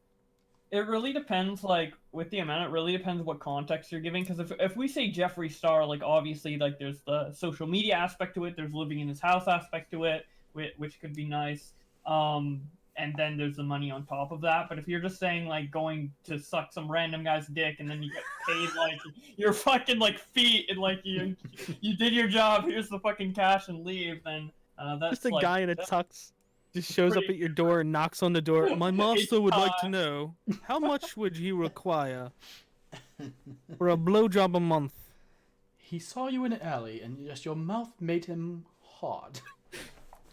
It really depends, like, with the amount, it really depends what context you're giving. Because if we say Jeffree Star, like, obviously, like, there's the social media aspect to it, there's living in his house aspect to it, which could be nice. And then there's the money on top of that. But if you're just saying, like, going to suck some random guy's dick and then you get paid, like, your fucking, like, feet and, like, you did your job, here's the fucking cash and leave, then that's, Just a like, guy in a tux just shows up pretty- at your door and knocks on the door. My master would like to time. know how much would he require for a blowjob a month. He saw you in an alley, and just your mouth made him hard.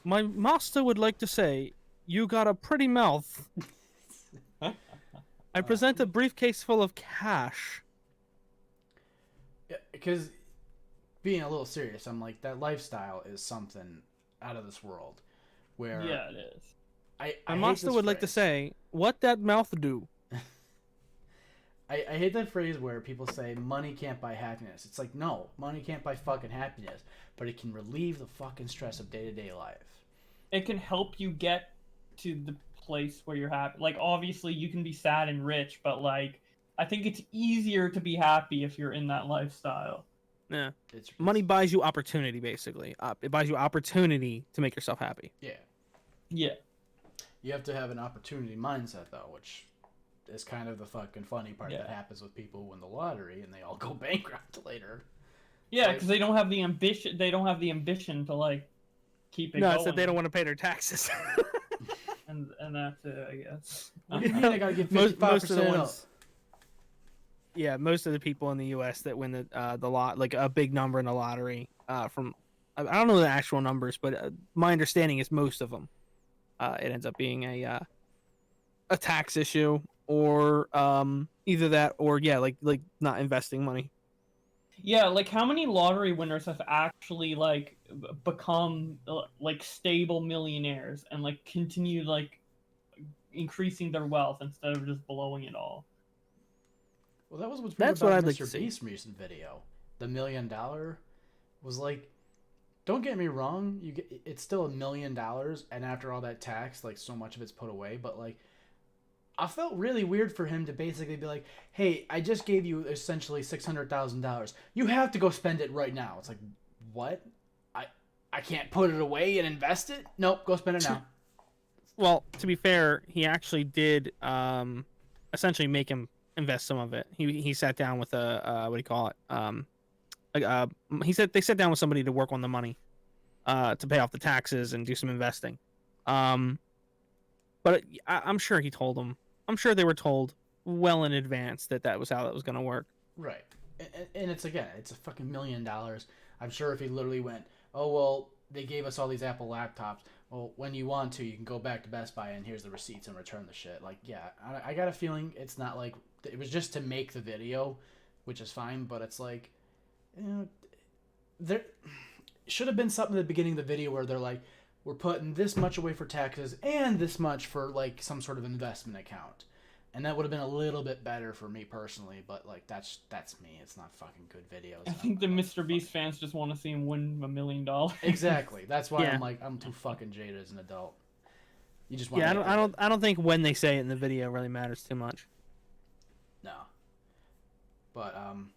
My master would like to say, you got a pretty mouth. I present a briefcase full of cash. Yeah, because being a little serious, I'm like, that lifestyle is something out of this world. Where Yeah, it is. My I hate master this would like to phrase. say, what that mouth do? I hate that phrase where people say money can't buy happiness. It's like, no, money can't buy fucking happiness, but it can relieve the fucking stress of day-to-day life. It can help you get to the place where you're happy. Like, obviously, you can be sad and rich, but, like, I think it's easier to be happy if you're in that lifestyle. Yeah. It's Money buys you opportunity, basically. It buys you opportunity to make yourself happy. Yeah. Yeah. You have to have an opportunity mindset, though, which is kind of the fucking funny part that happens with people who win the lottery and they all go bankrupt later. Yeah, because they don't have the ambition. They don't have the ambition to, like, keep it No, going. it's that they don't want to pay their taxes. And that's it, I guess. What do you mean I gotta give 55% most of the up? ones. Yeah, most of the people in the U.S. that win the lot, like a big number in the lottery, from I don't know the actual numbers, but my understanding is most of them, it ends up being a tax issue or either that or like not investing money. Yeah, like, how many lottery winners have actually, like, become, like, stable millionaires and, like, continue, like, increasing their wealth instead of just blowing it all? Well, that was what's weird That's what about I'd like to Mr. see. Beast's recent video. The $1 million was like, don't get me wrong, it's still $1 million, and after all that tax, like, so much of it's put away, but, like, I felt really weird for him to basically be like, hey, I just gave you essentially $600,000. You have to go spend it right now. It's like, what? I can't put it away and invest it? Nope, go spend it now. Well, to be fair, he actually did essentially make him invest some of it. He sat down with a what do you call it? They sat down with somebody to work on the money, to pay off the taxes and do some investing. But I'm sure he told them. I'm sure they were told well in advance that was how that was going to work. Right. And it's a fucking $1 million. I'm sure if he literally went, oh, well, they gave us all these Apple laptops. Well, when you want to, you can go back to Best Buy and here's the receipts and return the shit. Like, yeah, I got a feeling it's not like, it was just to make the video, which is fine, but it's like, there should have been something at the beginning of the video where they're like, we're putting this much away for taxes and this much for, like, some sort of investment account. And that would have been a little bit better for me personally, but, like, that's me. It's not fucking good video. I think the Mr. Beast fans just want to see him win $1 million. Exactly. That's why Yeah. I'm like, I'm too fucking jaded as an adult. You just want. Yeah, I don't think when they say it in the video really matters too much. No. But I'm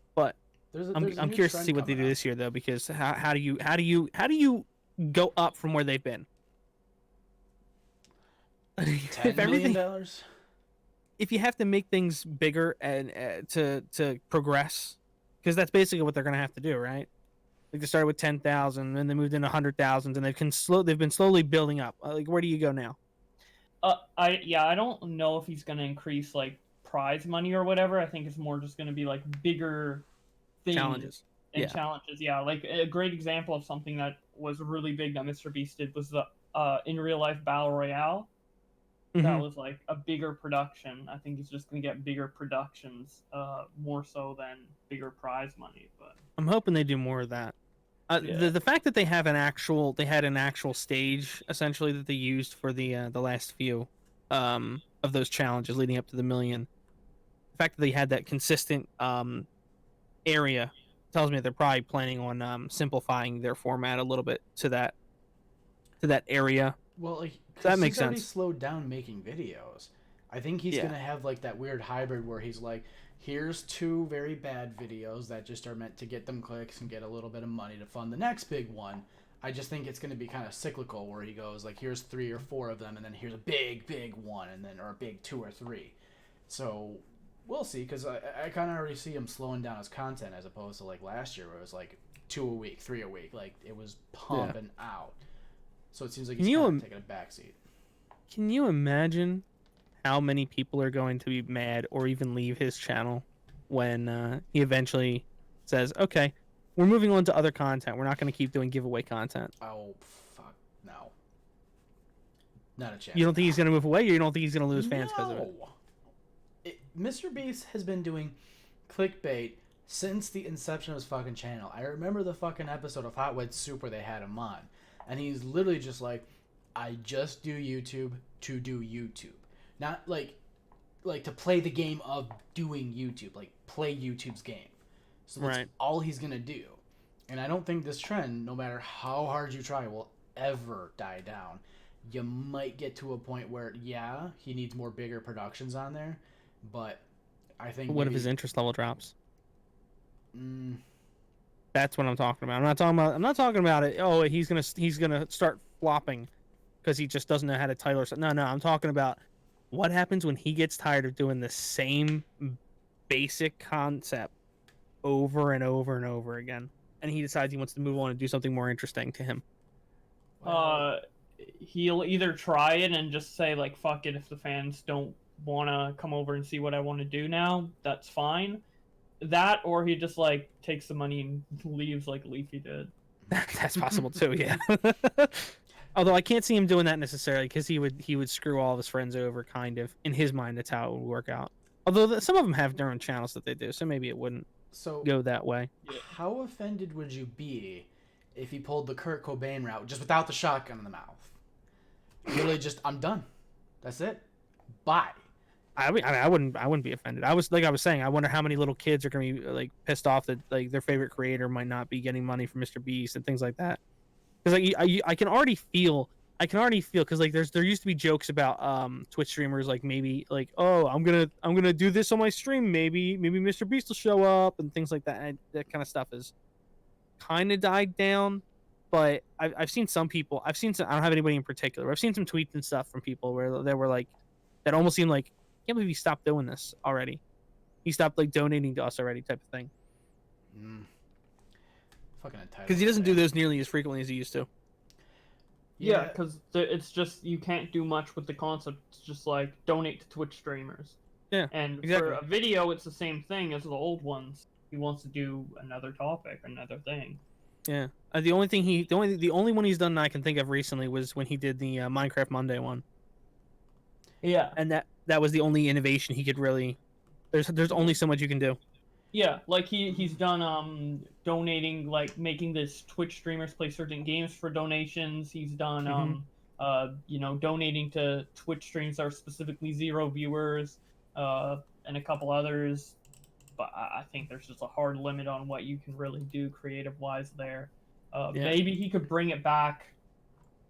curious to see what they do this year though, because how do you go up from where they've been? $10 million? If you have to make things bigger and to progress, because that's basically what they're gonna have to do, right? Like they started with 10,000, and they moved into 100,000, and they've been slowly building up. Like, where do you go now? I don't know if he's gonna increase, like, prize money or whatever. I think it's more just gonna be, like, bigger things Challenges. and challenges. Yeah, like a great example of something that was really big that Mr. Beast did was the in real life battle royale. that was like a bigger production. I think he's just gonna get bigger productions, more so than bigger prize money. But I'm hoping they do more of that. Yeah. The fact that they had an actual stage essentially that they used for the last few of those challenges leading up to the million. The fact that they had that consistent area tells me that they're probably planning on simplifying their format a little bit to that area. Well, like, So that because makes he's already sense. slowed down making videos. I think he's Yeah. gonna have like that weird hybrid where he's like, here's two very bad videos that just are meant to get them clicks and get a little bit of money to fund the next big one. I just think it's gonna be kind of cyclical where he goes like, here's 3 or 4 of them, and then here's a big one, and then or a big 2 or 3. So we'll see, because I kind of already see him slowing down his content as opposed to like last year where it was like 2 a week, 3 a week, like it was pumping out. So it seems like he's kind of taking a backseat. Can you imagine how many people are going to be mad or even leave his channel when he eventually says, "Okay, we're moving on to other content. We're not going to keep doing giveaway content." Oh, fuck. No. Not a chance. You don't think he's going to move away, or you don't think he's going to lose fans because of it? Mr. Beast has been doing clickbait since the inception of his fucking channel. I remember the fucking episode of Hot Wed Soup where they had him on. And he's literally just like, I just do YouTube to do YouTube. Not like to play the game of doing YouTube. Like, play YouTube's game. So that's all he's going to do. And I don't think this trend, no matter how hard you try, will ever die down. You might get to a point where, yeah, he needs more bigger productions on there. But I think what if his interest level drops? Mm. That's what I'm talking about. I'm not talking about it. Oh, he's gonna start flopping because he just doesn't know how to title or something. No. I'm talking about what happens when he gets tired of doing the same basic concept over and over and over again, and he decides he wants to move on and do something more interesting to him. He'll either try it and just say like, "Fuck it," if the fans don't want to come over and see what I want to do now, that's fine. That, or he just like takes the money and leaves like Leafy did. That's possible too, yeah. Although I can't see him doing that necessarily, because he would screw all of his friends over, kind of. In his mind, that's how it would work out. Although some of them have their own channels that they do, so maybe it wouldn't go that way. How offended would you be if he pulled the Kurt Cobain route just without the shotgun in the mouth? Literally just, I'm done. That's it. Bye. I wouldn't be offended. I was saying, I wonder how many little kids are gonna be like pissed off that like their favorite creator might not be getting money from Mr. Beast and things like that. Because like I can already feel because like there used to be jokes about Twitch streamers like maybe like, oh, I'm gonna do this on my stream, maybe Mr. Beast will show up and things like that. And that kind of stuff is kind of died down. But I've seen some people. I don't have anybody in particular. But I've seen some tweets and stuff from people where they were like, that almost seemed like, I can't believe he stopped doing this already. He stopped like donating to us already, type of thing. Fucking entitled. Because he doesn't do those nearly as frequently as he used to. Yeah, because it's just, you can't do much with the concept. It's just like donate to Twitch streamers. Yeah, and exactly. For a video, it's the same thing as the old ones. He wants to do another topic, another thing. Yeah, the only one he's done that I can think of recently was when he did the Minecraft Monday one. Yeah, and that was the only innovation he could really. There's only so much you can do. Yeah, like he's done donating, like making this Twitch streamers play certain games for donations. He's done donating to Twitch streams that are specifically 0 viewers, and a couple others. But I think there's just a hard limit on what you can really do creative wise there. Maybe he could bring it back,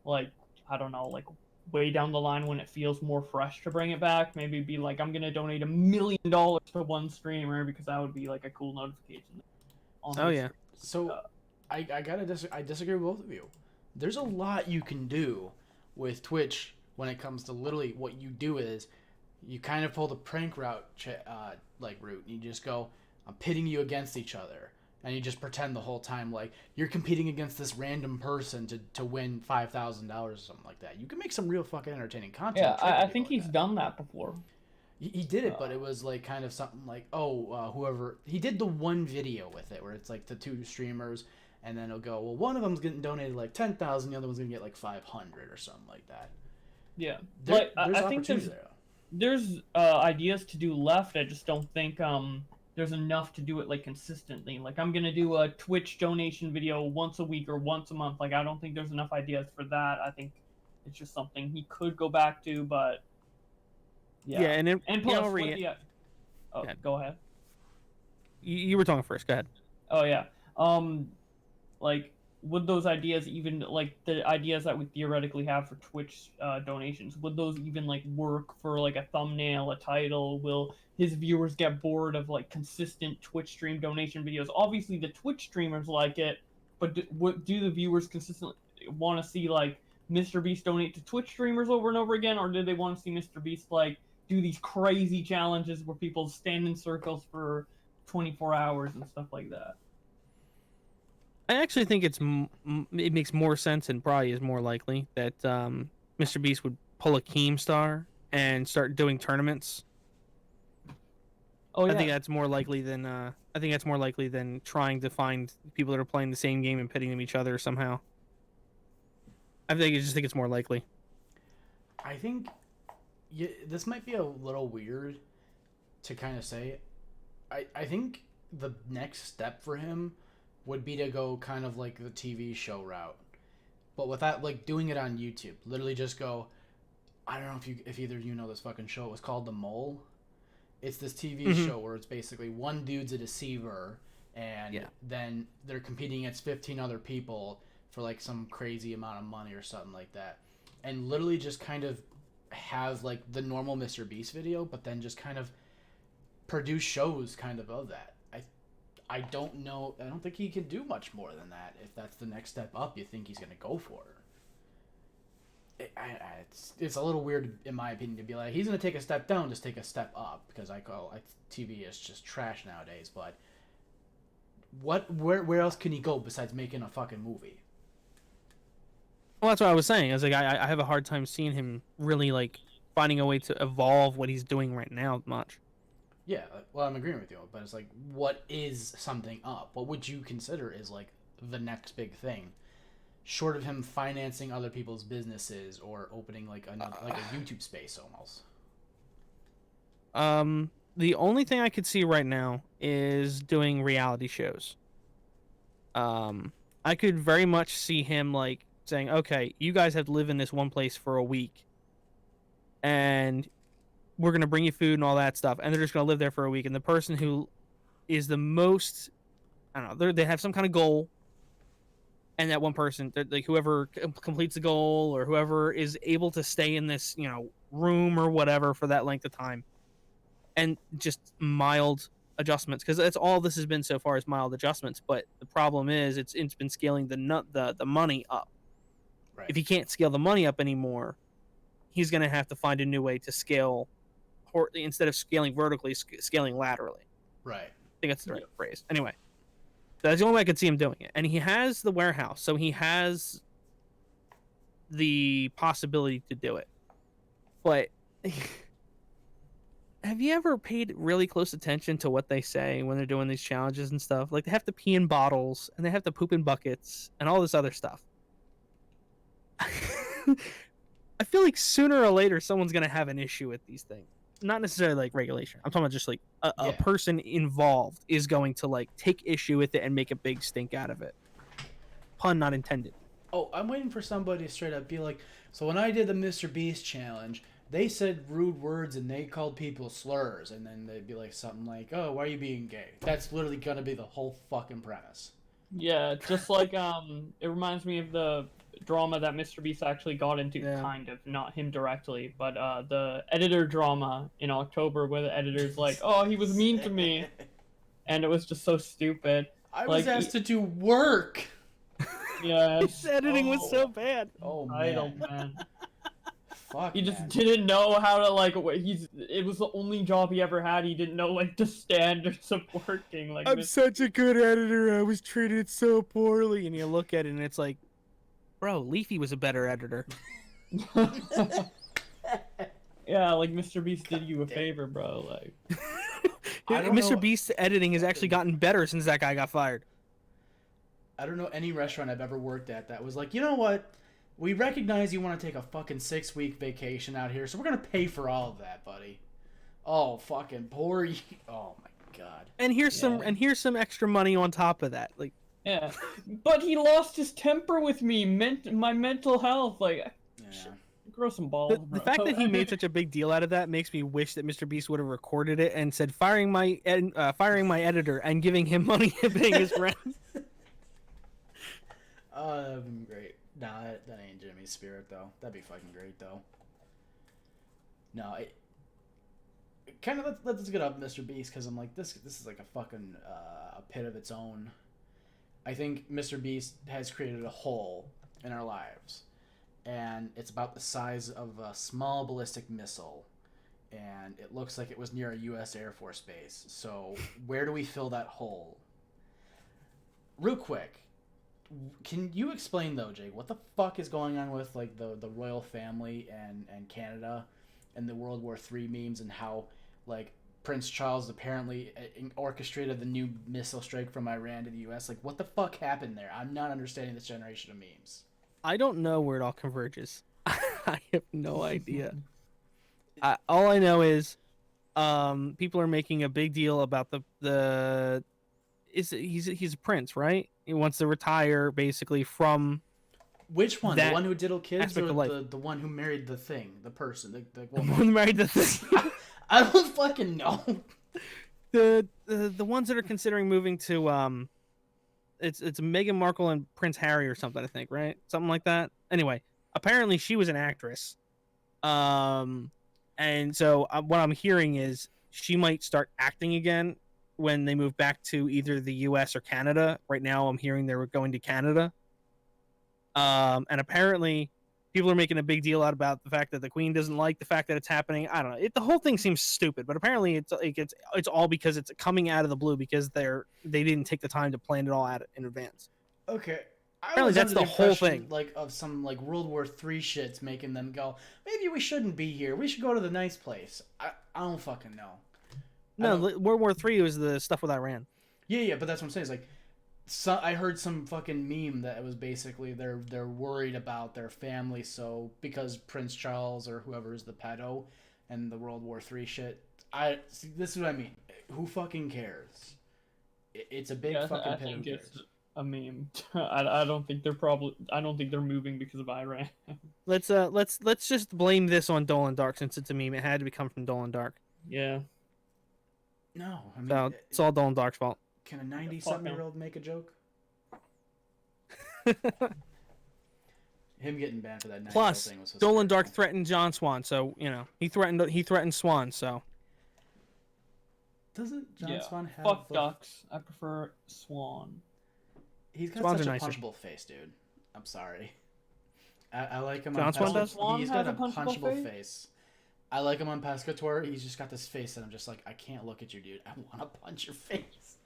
like, I don't know, like way down the line when it feels more fresh to bring it back. Maybe be like, I'm gonna donate $1 million to one streamer, because that would be like a cool notification. Stream. So I disagree with both of you. There's a lot you can do with Twitch when it comes to literally what you do is you kind of pull the prank route route. You just go, I'm pitting you against each other. And you just pretend the whole time like you're competing against this random person to win $5,000 or something like that. You can make some real fucking entertaining content. Yeah, I think he's done that before. He did it, but it was like kind of something like, whoever he did the one video with it where it's like the 2 streamers, and then it'll go, well, one of them's getting donated like 10,000, the other one's gonna get like 500 or something like that. Yeah, There's I think opportunity there. there's ideas to do left. I just don't think there's enough to do it like consistently. Like I'm gonna do a Twitch donation video once a week or once a month. Like I don't think there's enough ideas for that. I think it's just something he could go back to, but Yeah, yeah. and it, And you know, plus, what the oh, Yeah. go ahead. You were talking first. Go ahead. Oh yeah. Like would those ideas even like the ideas that we theoretically have for Twitch donations, would those even like work for like a thumbnail, a title? Will his viewers get bored of like consistent Twitch stream donation videos? Obviously the Twitch streamers like it, but do the viewers consistently want to see like Mr. Beast donate to Twitch streamers over and over again, or do they want to see Mr. Beast like do these crazy challenges where people stand in circles for 24 hours and stuff like that? I actually think it makes more sense and probably is more likely that Mr. Beast would pull a Keemstar and start doing tournaments. Oh yeah. I think that's more likely than trying to find people that are playing the same game and pitting them each other somehow. I just think it's more likely. I think this might be a little weird to kind of say. I think the next step for him would be to go kind of like the TV show route, but without like doing it on YouTube. Literally just go. I don't know if either of you know this fucking show. It was called The Mole. It's this TV show where it's basically one dude's a deceiver, and then they're competing against 15 other people for like some crazy amount of money or something like that, and literally just kind of have like the normal Mr. Beast video, but then just kind of produce shows kind of that. I don't know. I don't think he can do much more than that. If that's the next step up, you think he's going to go for it's a little weird, in my opinion, to be like, he's going to take a step down, just take a step up, because TV is just trash nowadays. But where else can he go besides making a fucking movie? Well, that's what I was saying. I was like, I have a hard time seeing him really like finding a way to evolve what he's doing right now much. Yeah, well, I'm agreeing with you, but it's like, what is something up? What would you consider is like the next big thing, short of him financing other people's businesses or opening like a YouTube space almost? The only thing I could see right now is doing reality shows. I could very much see him like saying, "Okay, you guys have to live in this one place for a week, and we're going to bring you food and all that stuff." And they're just going to live there for a week. And the person who is the most, I don't know, they have some kind of goal. And that one person, like whoever completes the goal or whoever is able to stay in this, room or whatever for that length of time. And just mild adjustments. Because that's all this has been so far is mild adjustments. But the problem is it's been scaling the money up. Right. If he can't scale the money up anymore, he's going to have to find a new way to scale. Instead of scaling vertically, scaling laterally. Right. I think that's the right phrase. Anyway, that's the only way I could see him doing it. And he has the warehouse, so he has the possibility to do it. But have you ever paid really close attention to what they say when they're doing these challenges and stuff? Like, they have to pee in bottles, and they have to poop in buckets, and all this other stuff. I feel like sooner or later someone's going to have an issue with these things. Not necessarily like regulation. I'm talking about just like a person involved is going to like take issue with it and make a big stink out of it. Pun not intended. Oh, I'm waiting for somebody to straight up be like, so when I did the Mr. Beast challenge, they said rude words and they called people slurs, and then they'd be like something like, "Oh, why are you being gay?" That's literally gonna be the whole fucking premise. Yeah, just like it reminds me of the drama that Mr. Beast actually got into, kind of, not him directly, but the editor drama in October where the editor's like, "Oh, he was mean to me," and it was just so stupid. I was asked to do work. Yeah, his editing was so bad. Oh man. Fuck. He just didn't know how to like. It was the only job he ever had. He didn't know like the standards of working. Like, I'm such a good editor. I was treated so poorly, and you look at it, and it's like, bro, Leafy was a better editor. Yeah, like Mr. Beast did you a favor, bro. Like, Mr. Beast's editing has actually gotten better since that guy got fired. I don't know any restaurant I've ever worked at that was like, you know what? We recognize you want to take a fucking 6-week vacation out here, so we're gonna pay for all of that, buddy. Oh, fucking poor you. Oh my god. And here's some extra money on top of that. Like, Yeah, but he lost his temper with me. My mental health. Like, Yeah. grow some balls. the fact that he made such a big deal out of that makes me wish that Mr. Beast would have recorded it and said firing my editor and giving him money and paying his rent. That would be great. Nah, that ain't Jimmy's spirit though. That'd be fucking great though. No, kind of let's get up Mr. Beast, because I'm like this is like a fucking a pit of its own. I think Mr. Beast has created a hole in our lives, and it's about the size of a small ballistic missile, and it looks like it was near a U.S. Air Force base. So where do we fill that hole? Real quick, can you explain though, Jake, what the fuck is going on with like the royal family and Canada and the World War III memes, and how like Prince Charles apparently orchestrated the new missile strike from Iran to the U.S.? Like, what the fuck happened there? I'm not understanding this generation of memes. I don't know where it all converges. I have no idea. All I know is people are making a big deal about he's a prince, right? He wants to retire basically from Which one? The that one who diddled kids, aspect or of life. the one who married the thing, the person, the the woman? one married the thing. I don't fucking know. The ones that are considering moving to it's Meghan Markle and Prince Harry or something, I think, right? Something like that. Anyway, apparently she was an actress. And so what I'm hearing is she might start acting again when they move back to either the US or Canada. Right now I'm hearing they're going to Canada. And apparently people are making a big deal out about the fact that the Queen doesn't like the fact that it's happening. I don't know. The whole thing seems stupid, but apparently it's all because it's coming out of the blue, because they didn't take the time to plan it all out in advance. Okay. Apparently that's the whole thing. Like of some like World War III shits making them go, maybe we shouldn't be here. We should go to the nice place. I don't fucking know. No, World War III was the stuff with Iran. Yeah, but that's what I'm saying. It's like, I heard some fucking meme that it was basically they're worried about their family, so because Prince Charles or whoever is the pedo and the World War III shit. This is what I mean. Who fucking cares? It's a big fucking pit. I think it's a meme. I don't think they're moving because of Iran. Let's just blame this on Dolan Dark, since it's a meme. It had to come from Dolan Dark. Yeah. No, I mean, So it's all Dolan Dark's fault. Can a 90-something-year-old make a joke? Him getting banned for that 90-year-old Plus, thing was so Dolan scary. Dark threatened John Swan, so he threatened Swan. So Doesn't John Swan have? Fuck ducks. I prefer Swan. He's got Swans such are a nicer. punchable face, dude. I'm sorry. I like him. John on Swan does? Swan He's has got a a punchable punchable face. I like him on Pescator. He's just got this face that I'm just like, I can't look at you, dude. I want to punch your face.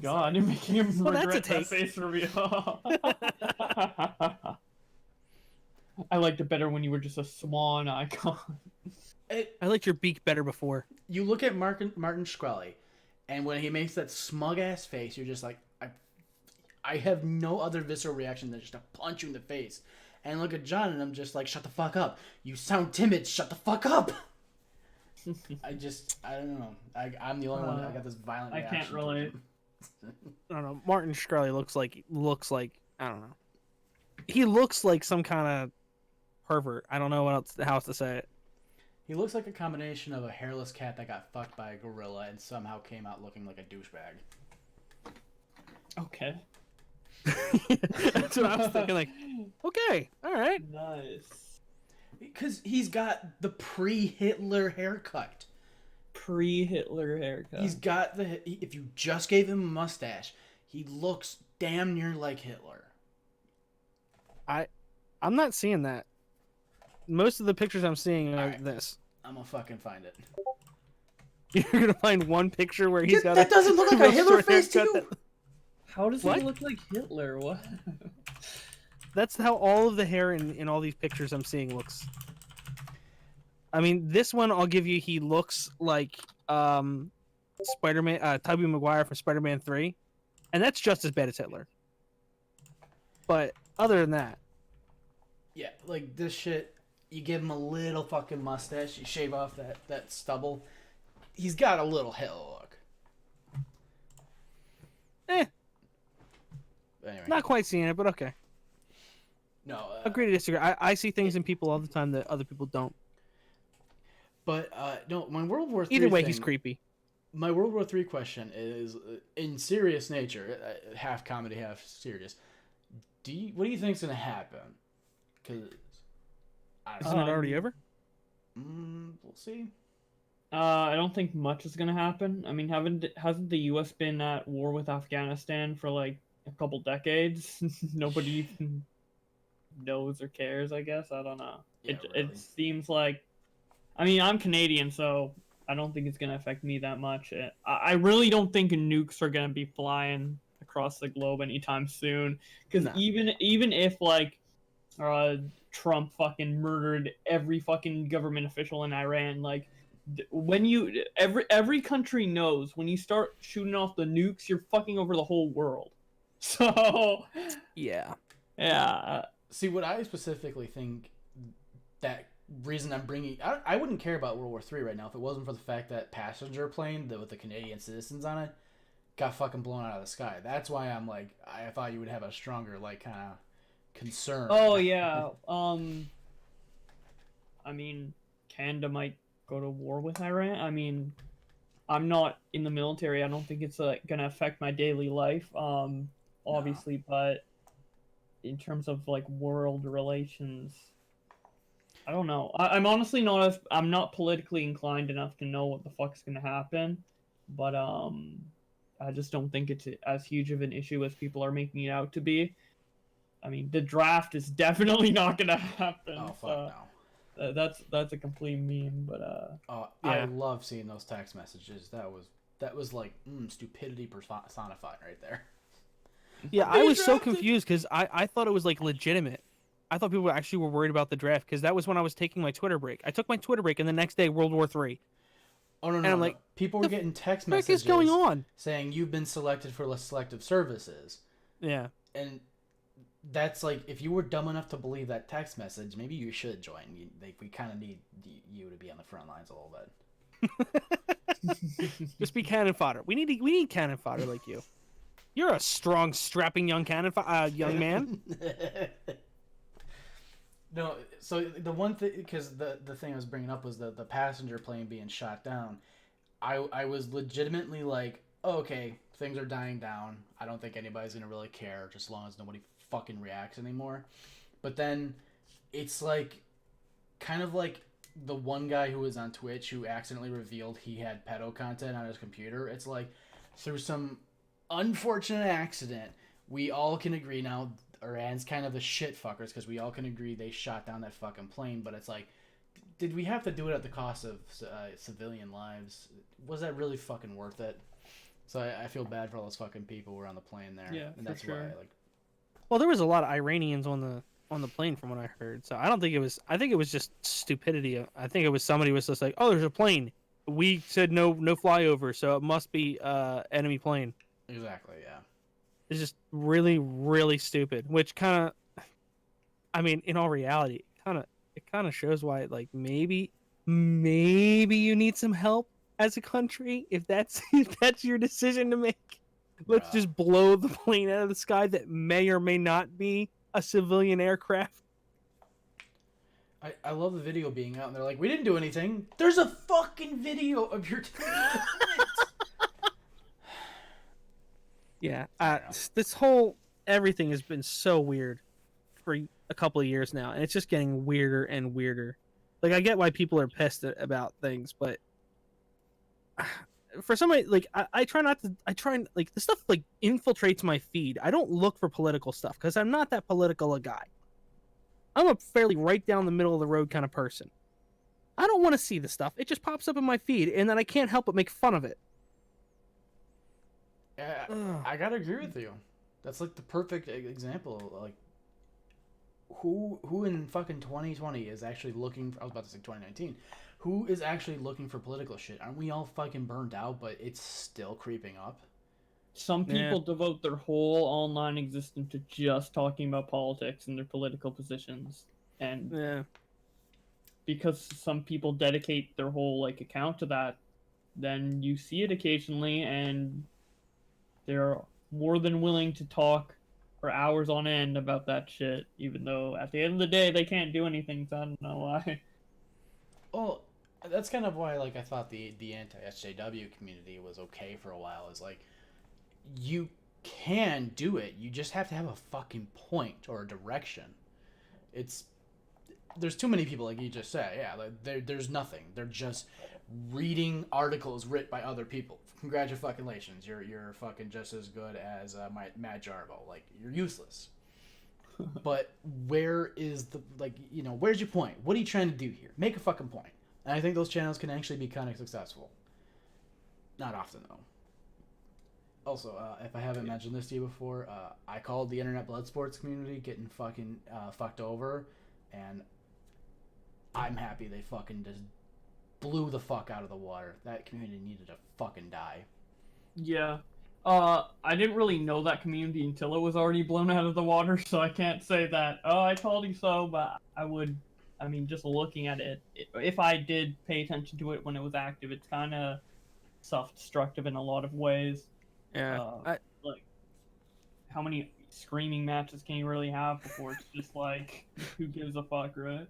God, you're making him Well, that's regret a that take. face reveal. I liked it better when you were just a swan icon. I liked your beak better before. You look at Martin Shkreli, and when he makes that smug ass face, you're just like, I have no other visceral reaction than just to punch you in the face. And look at John, and I'm just like, shut the fuck up. You sound timid. Shut the fuck up. I don't know. I'm the only one that got this violent I reaction. can't relate. I don't know. Martin Shkreli looks like I don't know. He looks like some kind of pervert. I don't know how else to say it. He looks like a combination of a hairless cat that got fucked by a gorilla and somehow came out looking like a douchebag. Okay. That's what I was thinking. Like, okay, all right. Nice. Because he's got the pre-Hitler haircut. Pre-Hitler haircut. He's got if you just gave him a mustache, he looks damn near like Hitler. I'm not seeing that. Most of the pictures I'm seeing are Alright. this. I'm gonna fucking find it. You're gonna find one picture where he's got that doesn't look like a real Hitler short face haircut too. How does What? he look like Hitler? What? That's how all of the hair in all these pictures I'm seeing looks. I mean, this one I'll give you. He looks like Spider-Man, Tobey Maguire from Spider-Man 3, and that's just as bad as Hitler. But other than that, Yeah, like this shit. You give him a little fucking mustache. You shave off that stubble. He's got a little hell look. Anyway. Not quite seeing it, but okay. No. Agree to disagree. I see things in people all the time that other people don't. But no, my World War III Either way, thing, he's creepy. My World War III question is in serious nature, half comedy, half serious. What do you think's gonna happen? Because Isn't it already over? We'll see. I don't think much is gonna happen. I mean, hasn't the U.S. been at war with Afghanistan for like a couple decades? Nobody even knows or cares. I guess I don't know. Yeah, It seems like. I mean, I'm Canadian, so I don't think it's gonna affect me that much. I really don't think nukes are gonna be flying across the globe anytime soon. Because even if like Trump fucking murdered every fucking government official in Iran, like when you every country knows when you start shooting off the nukes, you're fucking over the whole world. So yeah. See, what I specifically think that reason I'm bringing, I wouldn't care about World War III right now if it wasn't for the fact that passenger plane with the Canadian citizens on it got fucking blown out of the sky. That's why I'm like, I thought you would have a stronger like kind of concern. Oh yeah. I mean, Canada might go to war with Iran. I mean, I'm not in the military. I don't think it's gonna affect my daily life. Obviously, no. But in terms of like world relations, I don't know. I'm honestly not I'm not politically inclined enough to know what the fuck's gonna happen, but I just don't think it's as huge of an issue as people are making it out to be. I mean, the draft is definitely not gonna happen. Oh fuck no. That's a complete meme, but yeah. I love seeing those text messages. That was like stupidity personified right there. Yeah, I was so confused because I thought it was like legitimate. I thought people actually were worried about the draft because that was when I was taking my Twitter break. I took my Twitter break and the next day World War III. Oh no! I'm like, people were getting text messages. What is going on? Saying you've been selected for selective services. Yeah, and that's like, if you were dumb enough to believe that text message, maybe you should join. We kind of need you to be on the front lines a little bit. Just be cannon fodder. We need cannon fodder like you. You're a strong, strapping young young man. No, so the one thing, because the thing I was bringing up was the passenger plane being shot down. I was legitimately like, oh, okay, things are dying down. I don't think anybody's gonna really care, just as long as nobody fucking reacts anymore. But then it's like, kind of like the one guy who was on Twitch who accidentally revealed he had pedo content on his computer. It's like, through some unfortunate accident, we all can agree now, Iran's kind of the shit fuckers, because we all can agree they shot down that fucking plane. But it's like, did we have to do it at the cost of civilian lives? Was that really fucking worth it? So I feel bad for all those fucking people who were on the plane there. Yeah, and that's for sure. why like. Well, there was a lot of Iranians on the plane from what I heard. So I don't think it was. I think it was just stupidity. I think it was somebody was just like, oh, there's a plane. We said no flyover, so it must be enemy plane. Exactly. Yeah. It's just really, really stupid. Which kind of, I mean, in all reality, it kind of shows why, like, maybe you need some help as a country if that's your decision to make. Let's just blow the plane out of the sky that may or may not be a civilian aircraft. I love the video being out, and they're like, we didn't do anything. There's a fucking video of your. Yeah, this whole everything has been so weird for a couple of years now, and it's just getting weirder and weirder. Like, I get why people are pissed about things, but for somebody like I try not to. I try like the stuff like infiltrates my feed. I don't look for political stuff because I'm not that political a guy. I'm a fairly right down the middle of the road kind of person. I don't want to see the stuff. It just pops up in my feed, and then I can't help but make fun of it. Yeah, I gotta agree with you. That's like the perfect example. Like, who in fucking 2020 is actually looking for, I was about to say 2019. Who is actually looking for political shit? Aren't we all fucking burned out, but it's still creeping up? Some people devote their whole online existence to just talking about politics and their political positions. And Yeah. because some people dedicate their whole like account to that, then you see it occasionally, and they're more than willing to talk for hours on end about that shit, even though at the end of the day they can't do anything. So I don't know why. Well, that's kind of why like I thought the anti SJW community was okay for a while. Is like you can do it. You just have to have a fucking point or a direction. It's there's too many people like you just said. Yeah, like, there's nothing. They're just reading articles written by other people. Congratulations, you're fucking just as good as Matt Jarbo. Like you're useless. But where is the where's your point? What are you trying to do here? Make a fucking point. And I think those channels can actually be kind of successful. Not often though. Also, if I haven't mentioned this to you before, I called the internet blood sports community getting fucking fucked over, and I'm happy they fucking just blew the fuck out of the water. That community needed to fucking die. Yeah. I didn't really know that community until it was already blown out of the water, so I can't say that, oh, I told you so, but I mean, just looking at it, if I did pay attention to it when it was active, it's kind of self-destructive in a lot of ways. Yeah. Like, how many screaming matches can you really have before it's just like, who gives a fuck, right?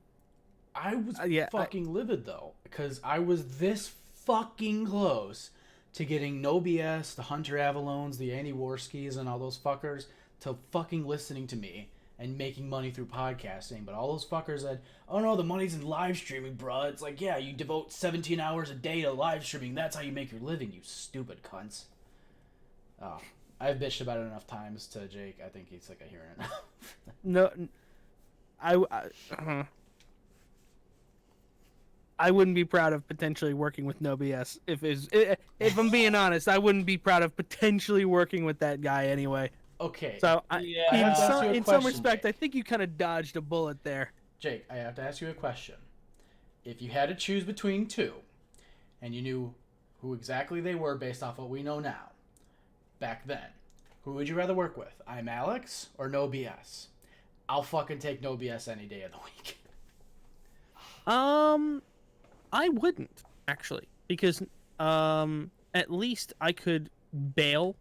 I was fucking livid though, because I was this fucking close to getting No BS, the Hunter Avalones, the Andy Warskis, and all those fuckers to fucking listening to me and making money through podcasting. But all those fuckers said, oh no, the money's in live streaming, bruh. It's like, yeah, you devote 17 hours a day to live streaming. That's how you make your living, you stupid cunts. Oh, I've bitched about it enough times to Jake. I think he's sick of hearing it. No, I wouldn't be proud of potentially working with No BS. If I'm being honest, I wouldn't be proud of potentially working with that guy anyway. Okay. So Yeah. in some respect, I think you kind of dodged a bullet there. Jake, I have to ask you a question. If you had to choose between two, and you knew who exactly they were based off what we know now, back then, who would you rather work with? I'm Alex or No BS? I'll fucking take No BS any day of the week. I wouldn't actually, because at least I could bail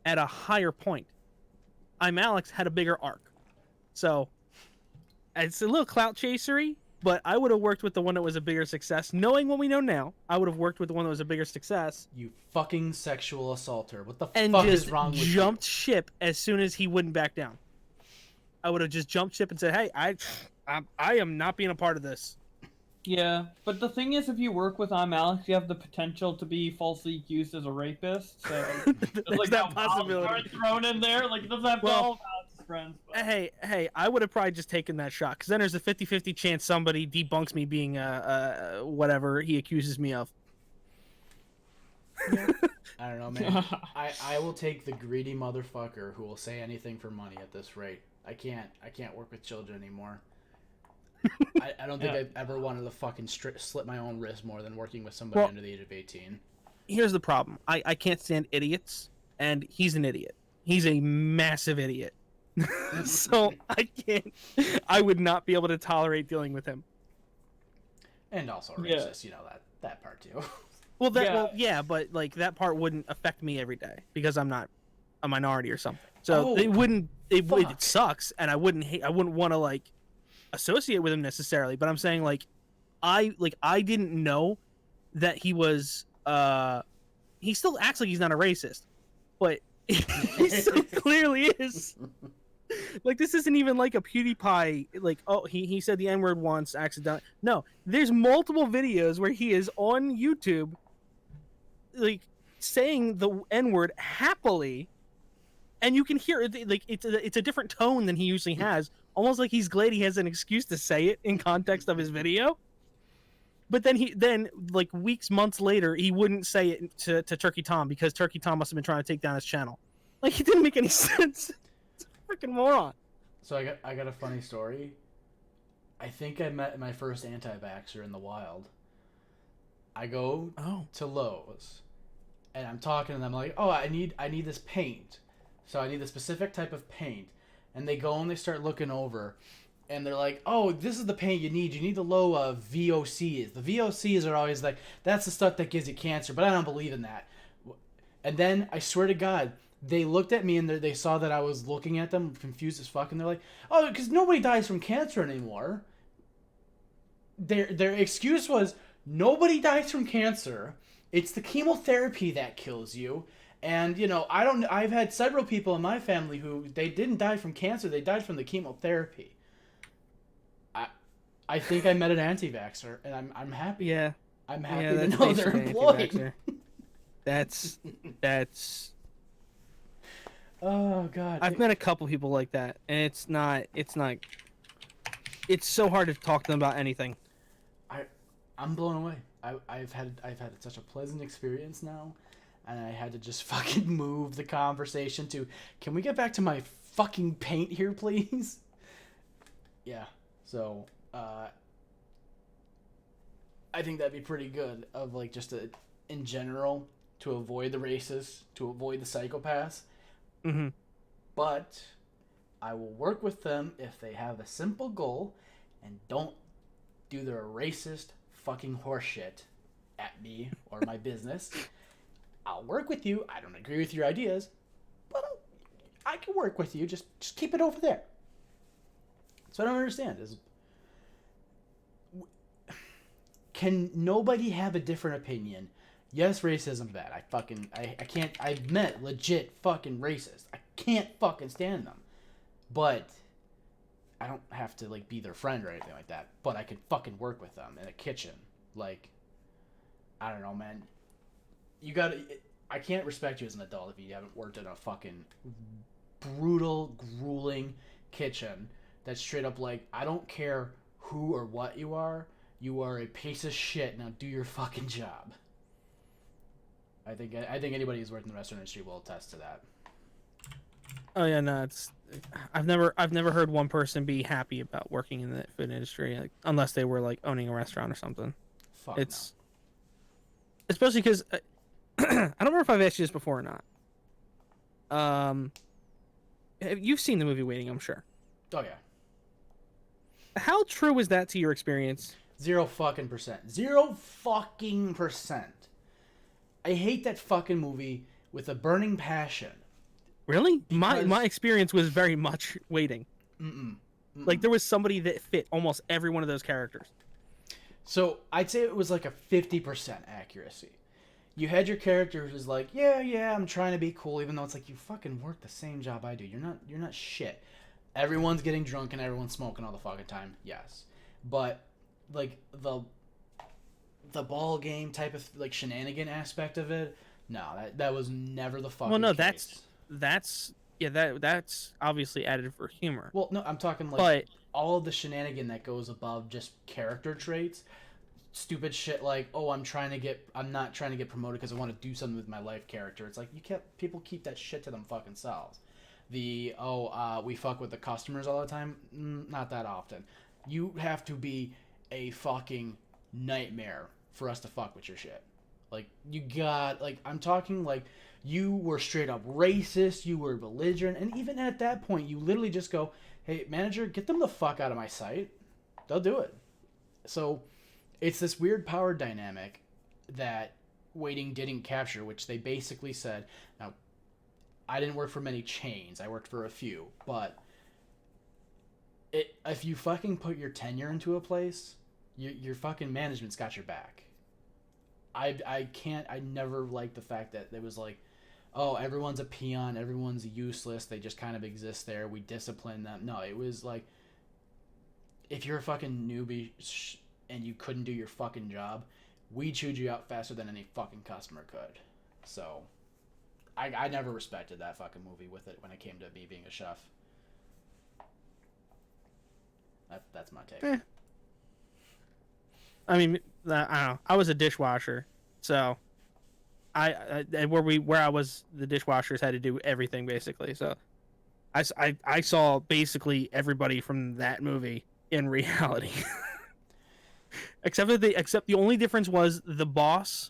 at a higher point. I'm Alex had a bigger arc, so it's a little clout chasery. But I would have worked with the one that was a bigger success. Knowing what we know now, I would have worked with the one that was a bigger success. You fucking sexual assaulter! What the and fuck just is wrong with you? Jumped ship as soon as he wouldn't back down. I would have just jumped ship and said, "Hey, I am not being a part of this." Yeah, but the thing is, if you work with I'm Alex, you have the potential to be falsely accused as a rapist. So there's like that possibility thrown in there. Like it doesn't have to all of Alex's friends. But... Hey, I would have probably just taken that shot, because then there's a 50-50 chance somebody debunks me being whatever he accuses me of. Yeah. I don't know, man. I will take the greedy motherfucker who will say anything for money at this rate. I can't work with children anymore. I don't think I've ever wanted to fucking slit my own wrist more than working with somebody under the age of 18. Here's the problem. I can't stand idiots, and he's an idiot. He's a massive idiot. So I would not be able to tolerate dealing with him. And also racist, you know that part too. Well, but like that part wouldn't affect me every day because I'm not a minority or something. So it sucks, and I wouldn't want to like associate with him necessarily, but I'm saying I didn't know that he was he still acts like he's not a racist, but he so clearly is. Like, this isn't even like a PewDiePie, like, oh, he said the N-word once accidentally. No, there's multiple videos where he is on YouTube like saying the N-word happily, and you can hear it, like it's a different tone than he usually has, almost like he's glad he has an excuse to say it in context of his video. But then like months later, he wouldn't say it to Turkey Tom because Turkey Tom must have been trying to take down his channel. Like, it didn't make any sense. It's a freaking moron. So I got a funny story. I think I met my first anti-vaxxer in the wild. I go to Lowe's, and I'm talking to them like, oh, I need this paint. So I need a specific type of paint. And they go and they start looking over, and they're like, "Oh, this is the paint you need. You need the low VOCs. The VOCs are always like that's the stuff that gives you cancer." But I don't believe in that. And then I swear to God, they looked at me and they saw that I was looking at them confused as fuck, and they're like, "Oh, because nobody dies from cancer anymore." Their excuse was nobody dies from cancer. It's the chemotherapy that kills you. And I've had several people in my family who they didn't die from cancer. They died from the chemotherapy. I think I met an anti-vaxxer, and I'm happy. Yeah. I'm happy Yeah, to that's know they're basically employed. anti-vaxxer. That's. Oh God. I've met a couple people like that, and it's not. It's so hard to talk to them about anything. I'm blown away. I've had such a pleasant experience now, and I had to just fucking move the conversation to, can we get back to my fucking paint here, please? Yeah. So, I think that'd be pretty good of like just in general to avoid the racists, to avoid the psychopaths. Mm-hmm. But I will work with them if they have a simple goal and don't do their racist fucking horseshit at me or my business. I'll work with you. I don't agree with your ideas, but I can work with you. Just keep it over there. So I don't understand is, can nobody have a different opinion? Yes, racism's bad. I can't. I've met legit fucking racists. I can't fucking stand them. But I don't have to like be their friend or anything like that. But I could fucking work with them in a kitchen. Like, I don't know, man. I can't respect you as an adult if you haven't worked in a fucking brutal, grueling kitchen that's straight up like, I don't care who or what you are a piece of shit. Now do your fucking job. I think anybody who's worked in the restaurant industry will attest to that. Oh yeah, no, I've never heard one person be happy about working in the food industry, like, unless they were like owning a restaurant or something. Fuck It's especially because I don't remember if I've asked you this before or not. You've seen the movie Waiting, I'm sure. no. Oh yeah. How true is that to your experience? 0 fucking percent. 0 fucking percent. I hate that fucking movie with a burning passion. Really? Because... My experience was very much Waiting. Like there was somebody that fit almost every one of those characters. So I'd say it was like a 50% accuracy. You had your character who's like, yeah, I'm trying to be cool, even though it's like, you fucking work the same job I do. You're not shit. Everyone's getting drunk and everyone's smoking all the fucking time. Yes. But like the ball game type of like shenanigan aspect of it, no, that was never the fucking case. That's obviously added for humor. Well, no, I'm talking like all of the shenanigan that goes above just character traits. Stupid shit like, oh, I'm not trying to get promoted because I want to do something with my life character. It's like people keep that shit to them fucking selves. We fuck with the customers all the time. Not that often. You have to be a fucking nightmare for us to fuck with your shit. Like, I'm talking like, you were straight up racist, you were belligerent, and even at that point, you literally just go, hey, manager, get them the fuck out of my site. They'll do it. So, it's this weird power dynamic that Waiting didn't capture, which they basically said, now, I didn't work for many chains, I worked for a few, but if you fucking put your tenure into a place, your fucking management's got your back. I never liked the fact that it was like, oh, everyone's a peon, everyone's useless, they just kind of exist there, we discipline them. No, it was like, if you're a fucking newbie and you couldn't do your fucking job, we chewed you out faster than any fucking customer could. So, I never respected that fucking movie with it when it came to me being a chef. That's my take. I mean, I don't know. I was a dishwasher, so where I was, the dishwashers had to do everything basically. So I saw basically everybody from that movie in reality, except the only difference was the boss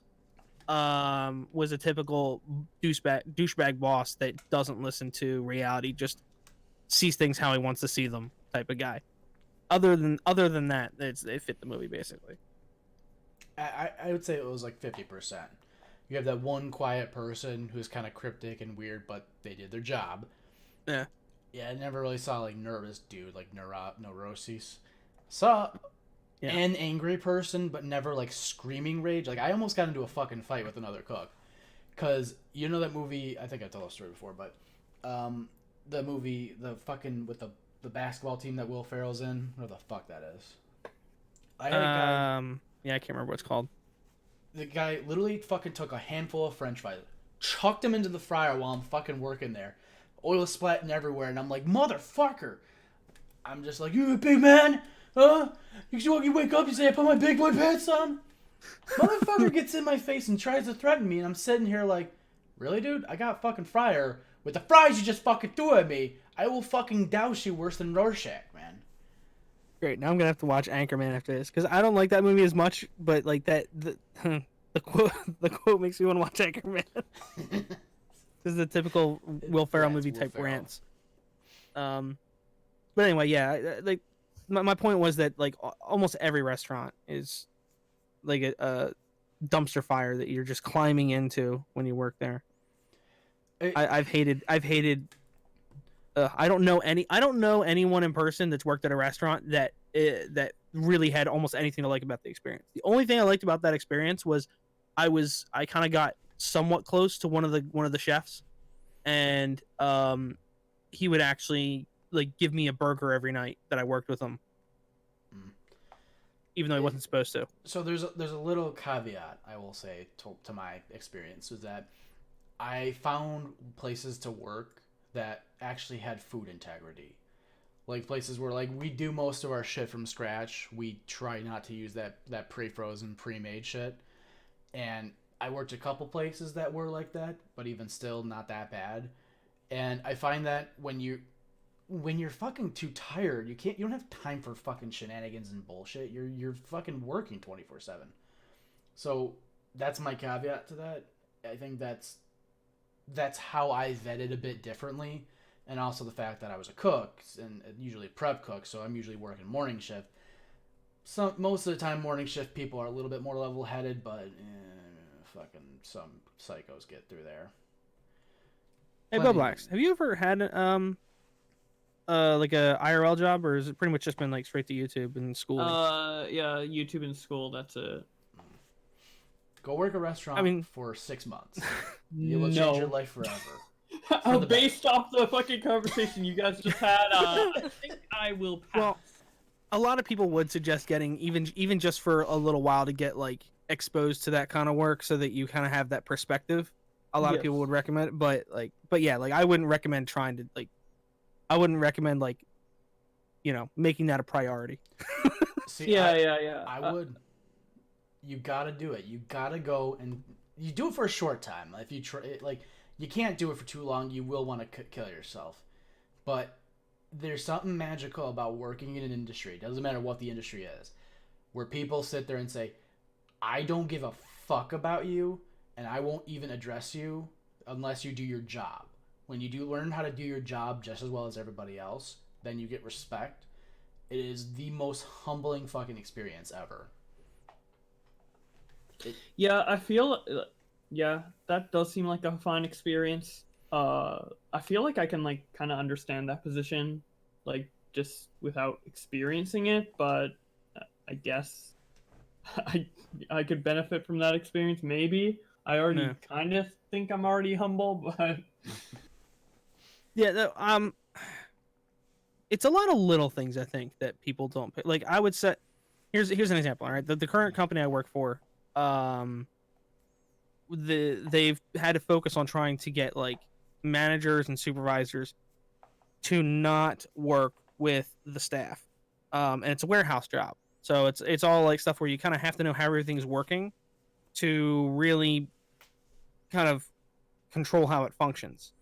was a typical douchebag boss that doesn't listen to reality, just sees things how he wants to see them type of guy. other than that, it fit the movie basically. I would say it was like 50%. You have that one quiet person who's kind of cryptic and weird, but they did their job. Yeah. Yeah, I never really saw like nervous dude, like neuroses. Saw an angry person, but never like screaming rage. Like I almost got into a fucking fight with another cook, cause you know that movie. I think I told the story before, but the movie, the fucking with the basketball team that Will Ferrell's in, whatever the fuck that is. I had a guy. Yeah, I can't remember what it's called. The guy literally fucking took a handful of French fries, chucked them into the fryer while I'm fucking working there. Oil splatting everywhere, and I'm like, motherfucker. I'm just like, you a big man? Huh? You wake up, you say, I put my big boy pants on? Motherfucker gets in my face and tries to threaten me, and I'm sitting here like, really, dude? I got fucking fryer. With the fries you just fucking threw at me, I will fucking douse you worse than Rorschach, man. Great. Now I'm gonna have to watch Anchorman after this because I don't like that movie as much, but like the quote makes me want to watch Anchorman. This is the typical Will Ferrell movie type rants. But anyway, yeah, like my point was that like almost every restaurant is like a dumpster fire that you're just climbing into when you work there. I've hated. I don't know anyone in person that's worked at a restaurant that really had almost anything to like about the experience. The only thing I liked about that experience was I kind of got somewhat close to one of the chefs, and he would actually like give me a burger every night that I worked with him, even though he wasn't supposed to. So there's a little caveat I will say to my experience was that I found places to work that actually had food integrity. Like places where like we do most of our shit from scratch. We try not to use that pre-frozen, pre-made shit. And I worked a couple places that were like that, but even still not that bad. And I find that when you're fucking too tired, you don't have time for fucking shenanigans and bullshit. You're fucking working 24/7. So that's my caveat to that. I think that's how I vetted a bit differently, and also the fact that I was a cook and usually prep cook, so I'm usually working morning shift. So most of the time, morning shift people are a little bit more level-headed, but fucking some psychos get through there. Hey, Bowblax, have you ever had like a IRL job, or has it pretty much just been like straight to YouTube and school? Yeah, YouTube and school. That's it. Go work a restaurant for 6 months. It will change your life forever. Based off the fucking conversation you guys just had, I think I will pass. Well, a lot of people would suggest getting even just for a little while to get like exposed to that kind of work, so that you kind of have that perspective. A lot of people would recommend it, but yeah, like I wouldn't recommend making that a priority. See, yeah. I would. You gotta do it. You gotta go and you do it for a short time. If you try, like, you can't do it for too long. You will want to kill yourself. But there's something magical about working in an industry. It doesn't matter what the industry is, where people sit there and say, "I don't give a fuck about you, and I won't even address you unless you do your job." When you do learn how to do your job just as well as everybody else, then you get respect. It is the most humbling fucking experience ever. Yeah, I feel that does seem like a fun experience. I feel like I can like kind of understand that position, like just without experiencing it. But I guess I could benefit from that experience. Maybe I already kind of think I'm already humble, but yeah, it's a lot of little things I think that people don't pay. Like I would say, here's an example. All right, the current company I work for. They've had to focus on trying to get like managers and supervisors to not work with the staff, and it's a warehouse job, so it's all like stuff where you kind of have to know how everything's working to really kind of control how it functions.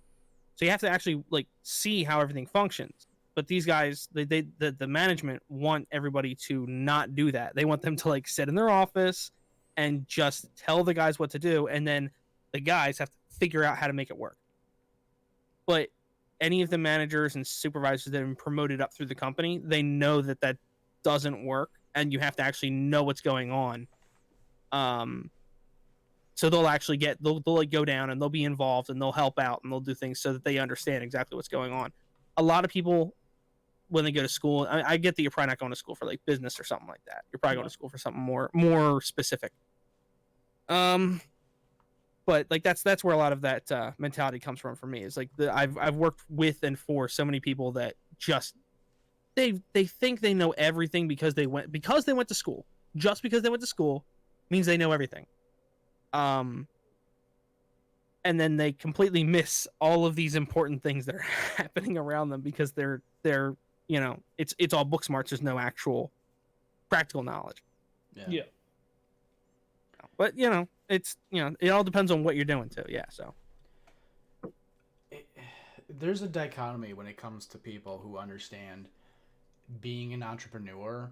So you have to actually like see how everything functions. But these guys, the management want everybody to not do that. They want them to like sit in their office and just tell the guys what to do, and then the guys have to figure out how to make it work. But any of the managers and supervisors that have been promoted up through the company, they know that doesn't work, and you have to actually know what's going on. So they'll actually they'll like go down and they'll be involved and they'll help out and they'll do things so that they understand exactly what's going on. A lot of people, when they go to school, I get that you're probably not going to school for like business or something like that. You're probably going to school for something more specific. But like that's where a lot of that mentality comes from for me. Is like I've worked with and for so many people that just they think they know everything because they went to school. Just because they went to school means they know everything. And then they completely miss all of these important things that are happening around them because they're it's all book smarts. There's no actual practical knowledge. Yeah. But it's it all depends on what you're doing too. Yeah. So there's a dichotomy when it comes to people who understand being an entrepreneur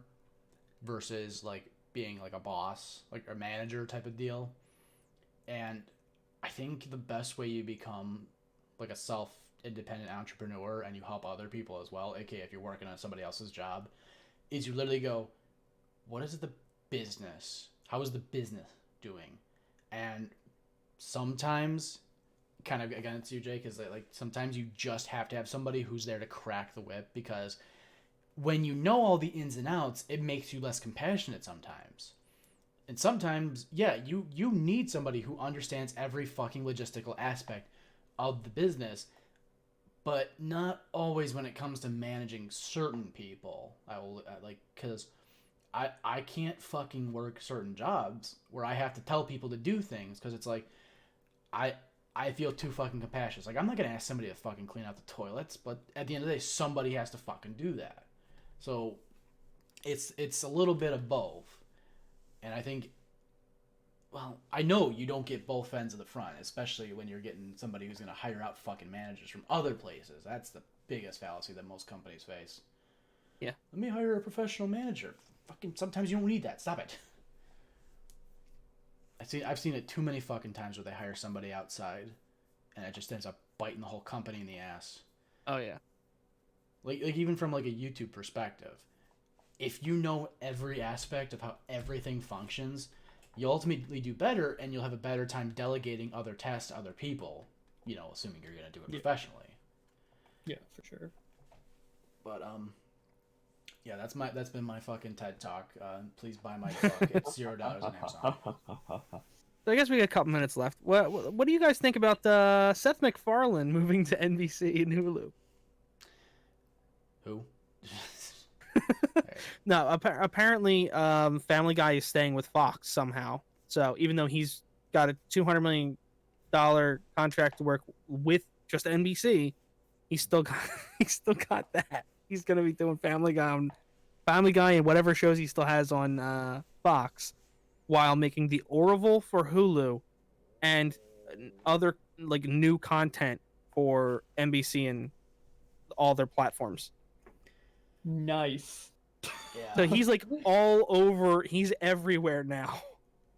versus like being like a boss, like a manager type of deal. And I think the best way you become like a self-independent entrepreneur and you help other people as well, aka if you're working on somebody else's job, is you literally go, what is the business? How is the business doing? And sometimes, kind of against you, Jake, is that like sometimes you just have to have somebody who's there to crack the whip, because when you know all the ins and outs, it makes you less compassionate sometimes. And sometimes, yeah, you need somebody who understands every fucking logistical aspect of the business, but not always when it comes to managing certain people. Because I can't fucking work certain jobs where I have to tell people to do things, because it's like, I feel too fucking compassionate. Like, I'm not going to ask somebody to fucking clean out the toilets, but at the end of the day, somebody has to fucking do that. So it's a little bit of both. And I think, well, I know you don't get both ends of the front, especially when you're getting somebody who's going to hire out fucking managers from other places. That's the biggest fallacy that most companies face. Yeah. Let me hire a professional manager. Fucking sometimes you don't need that. Stop it. I've seen it too many fucking times where they hire somebody outside and it just ends up biting the whole company in the ass. Oh yeah. Like even from like a YouTube perspective, if you know every aspect of how everything functions, you'll ultimately do better, and you'll have a better time delegating other tasks to other people, assuming you're going to do it professionally. Yeah, for sure. But yeah, that's been my fucking TED Talk. Please buy my book. It's $0 on Amazon. So I guess we got a couple minutes left. What do you guys think about Seth MacFarlane moving to NBC and Hulu? Who? No, apparently, Family Guy is staying with Fox somehow. So even though he's got a $200 million contract to work with just NBC, he's still got that. He's gonna be doing Family Guy and whatever shows he still has on Fox, while making the Orville for Hulu and other like new content for NBC and all their platforms. Nice. Yeah. So he's like all over. He's everywhere now.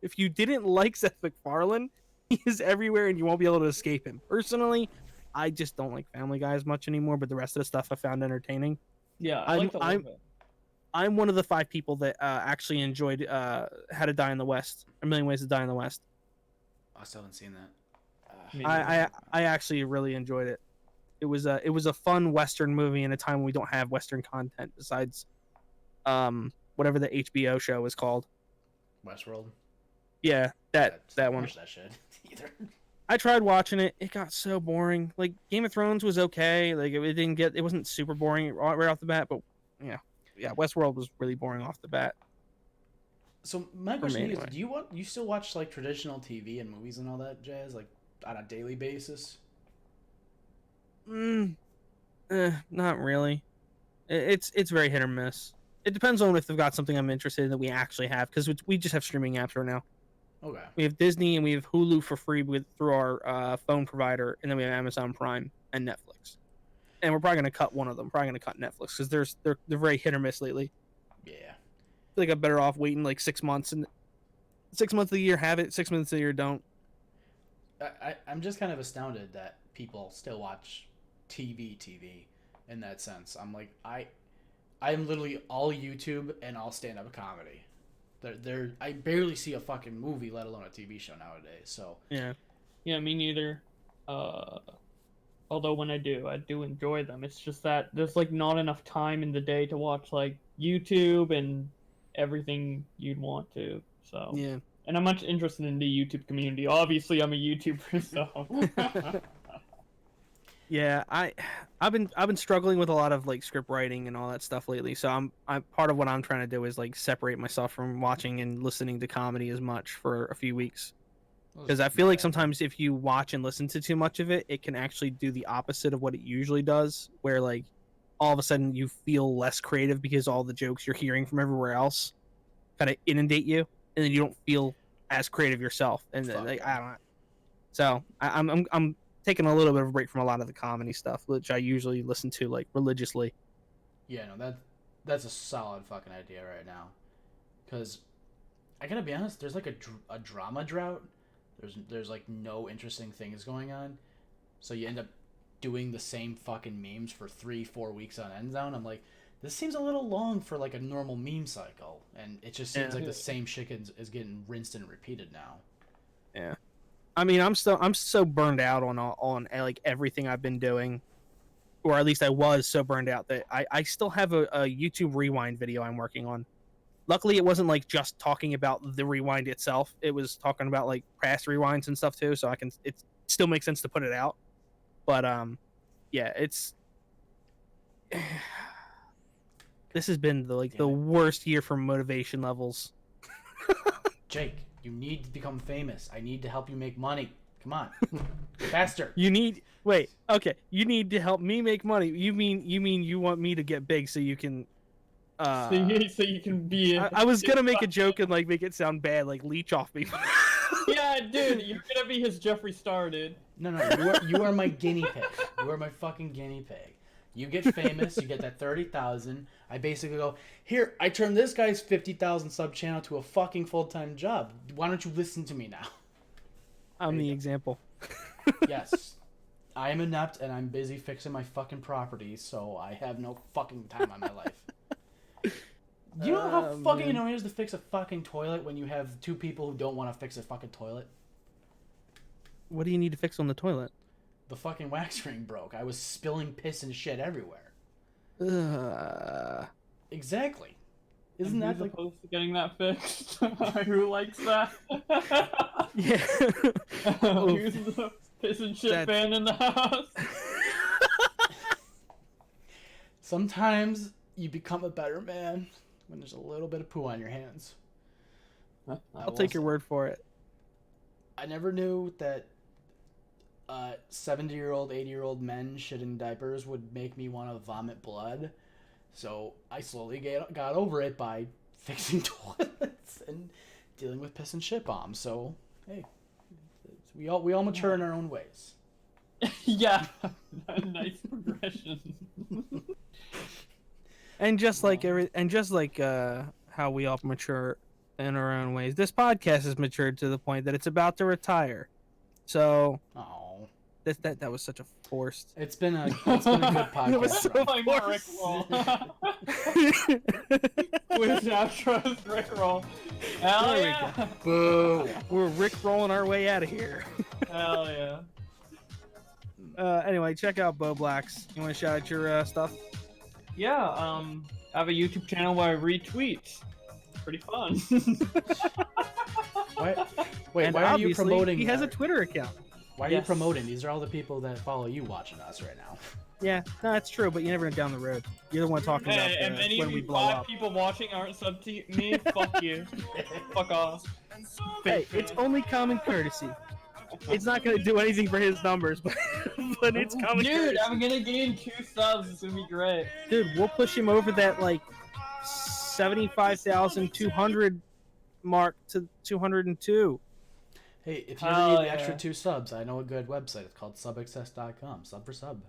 If you didn't like Seth MacFarlane, he is everywhere, and you won't be able to escape him. Personally, I just don't like Family Guy as much anymore, but the rest of the stuff I found entertaining. Yeah, I like the I'm one of the 5 people that actually enjoyed How to Die in the West, A Million Ways to Die in the West. I still haven't seen that. I actually really enjoyed it. It was a fun Western movie in a time when we don't have Western content besides whatever the HBO show is called. Westworld. Yeah, that one. Watch that shit either. I tried watching it. It got so boring. Like Game of Thrones was okay. Like it wasn't super boring right off the bat, but yeah, Westworld was really boring off the bat. So my question anyway. is, do you still watch like traditional TV and movies and all that jazz, like on a daily basis? Not really. It's very hit or miss. It depends on if they've got something I'm interested in that we actually have, because we just have streaming apps right now. Okay. We have Disney and we have Hulu for free through our phone provider, and then we have Amazon Prime and Netflix. And we're probably gonna cut one of them. Probably gonna cut Netflix because they're very hit or miss lately. Yeah. I think I'm better off waiting like 6 months, and 6 months of the year have it, 6 months of the year don't. I'm just kind of astounded that people still watch TV in that sense. I'm like, I I'm literally all YouTube and all stand-up comedy. I barely see a fucking movie, let alone a TV show nowadays. So Yeah. Yeah, me neither. Although when I do enjoy them. It's just that there's like not enough time in the day to watch like YouTube and everything you'd want to. So Yeah. and I'm much interested in the YouTube community. Obviously, I'm a YouTuber, so. Yeah, I've been struggling with a lot of like script writing and all that stuff lately. So I'm part of what I'm trying to do is like separate myself from watching and listening to comedy as much for a few weeks. Because I feel like sometimes if you watch and listen to too much of it, it can actually do the opposite of what it usually does, where like all of a sudden you feel less creative because all the jokes you're hearing from everywhere else kind of inundate you, and then you don't feel as creative yourself. And then, like, I don't know. So I'm taking a little bit of a break from a lot of the comedy stuff, which I usually listen to like religiously. Yeah, no, that's a solid fucking idea right now. Because I gotta be honest, there's like a drama drought. There's like no interesting things going on, so you end up doing the same fucking memes for 3-4 weeks on end zone. I'm like, this seems a little long for like a normal meme cycle, and it just seems like the same shit is getting rinsed and repeated now. Yeah, I mean, I'm so burned out on like everything I've been doing, or at least I was so burned out that I still have a YouTube rewind video I'm working on. Luckily, it wasn't like just talking about the rewind itself. It was talking about like past rewinds and stuff too. So it still makes sense to put it out. But yeah, this has been the worst year for motivation levels. Jake, you need to become famous. I need to help you make money. Come on, faster. You need to help me make money. You mean you want me to get big so you can. So you can be. I was gonna make a joke and like make it sound bad, like leech off me. Yeah, dude, you're gonna be his Jeffree Star, dude. No, you are my guinea pig. You are my fucking guinea pig. You get famous, you get that 30,000. I basically go, here, I turned this guy's 50,000 sub channel to a fucking full-time job. Why don't you listen to me now? I'm the example. Yes. I am inept and I'm busy fixing my fucking properties, so I have no fucking time on my life. Do you know how fucking annoying it is to fix a fucking toilet when you have two people who don't want to fix a fucking toilet? What do you need to fix on the toilet? The fucking wax ring broke. I was spilling piss and shit everywhere. Exactly. Isn't that like opposed to getting that fixed? Who likes that? Yeah. Who's the piss and shit fan in the house? Sometimes you become a better man when there's a little bit of poo on your hands. I'll take your word for it. I never knew that 70-year-old, 80-year-old men shitting diapers would make me want to vomit blood. So I slowly got over it by fixing toilets and dealing with piss and shit bombs. So hey, we all mature in our own ways. Yeah, nice progression. And just like how we all mature in our own ways, this podcast has matured to the point that it's about to retire. So, that was such a forced. It's been a good podcast. It was so With Astro's Rickroll. Hell yeah! Boo! We're Rickrolling our way out of here. Hell yeah! Anyway, check out Bowblax. You want to shout out your stuff? Yeah, I have a YouTube channel where I read tweets. Pretty fun. Why are you promoting? He has a Twitter account. Why are you promoting? These are all the people that follow you watching us right now. Yeah, no, that's true, but you never know down the road. You're the one talking about when we blow up. People watching aren't sub to me, fuck you. Fuck off. Hey, it's only common courtesy. It's not going to do anything for his numbers, but it's common courtesy. Dude, I'm going to gain 2 subs. It's going to be great. Dude, we'll push him over that, like, 75,200 mark to 202. Hey, if you ever need the extra 2 subs, I know a good website. It's called subaccess.com. Sub for sub.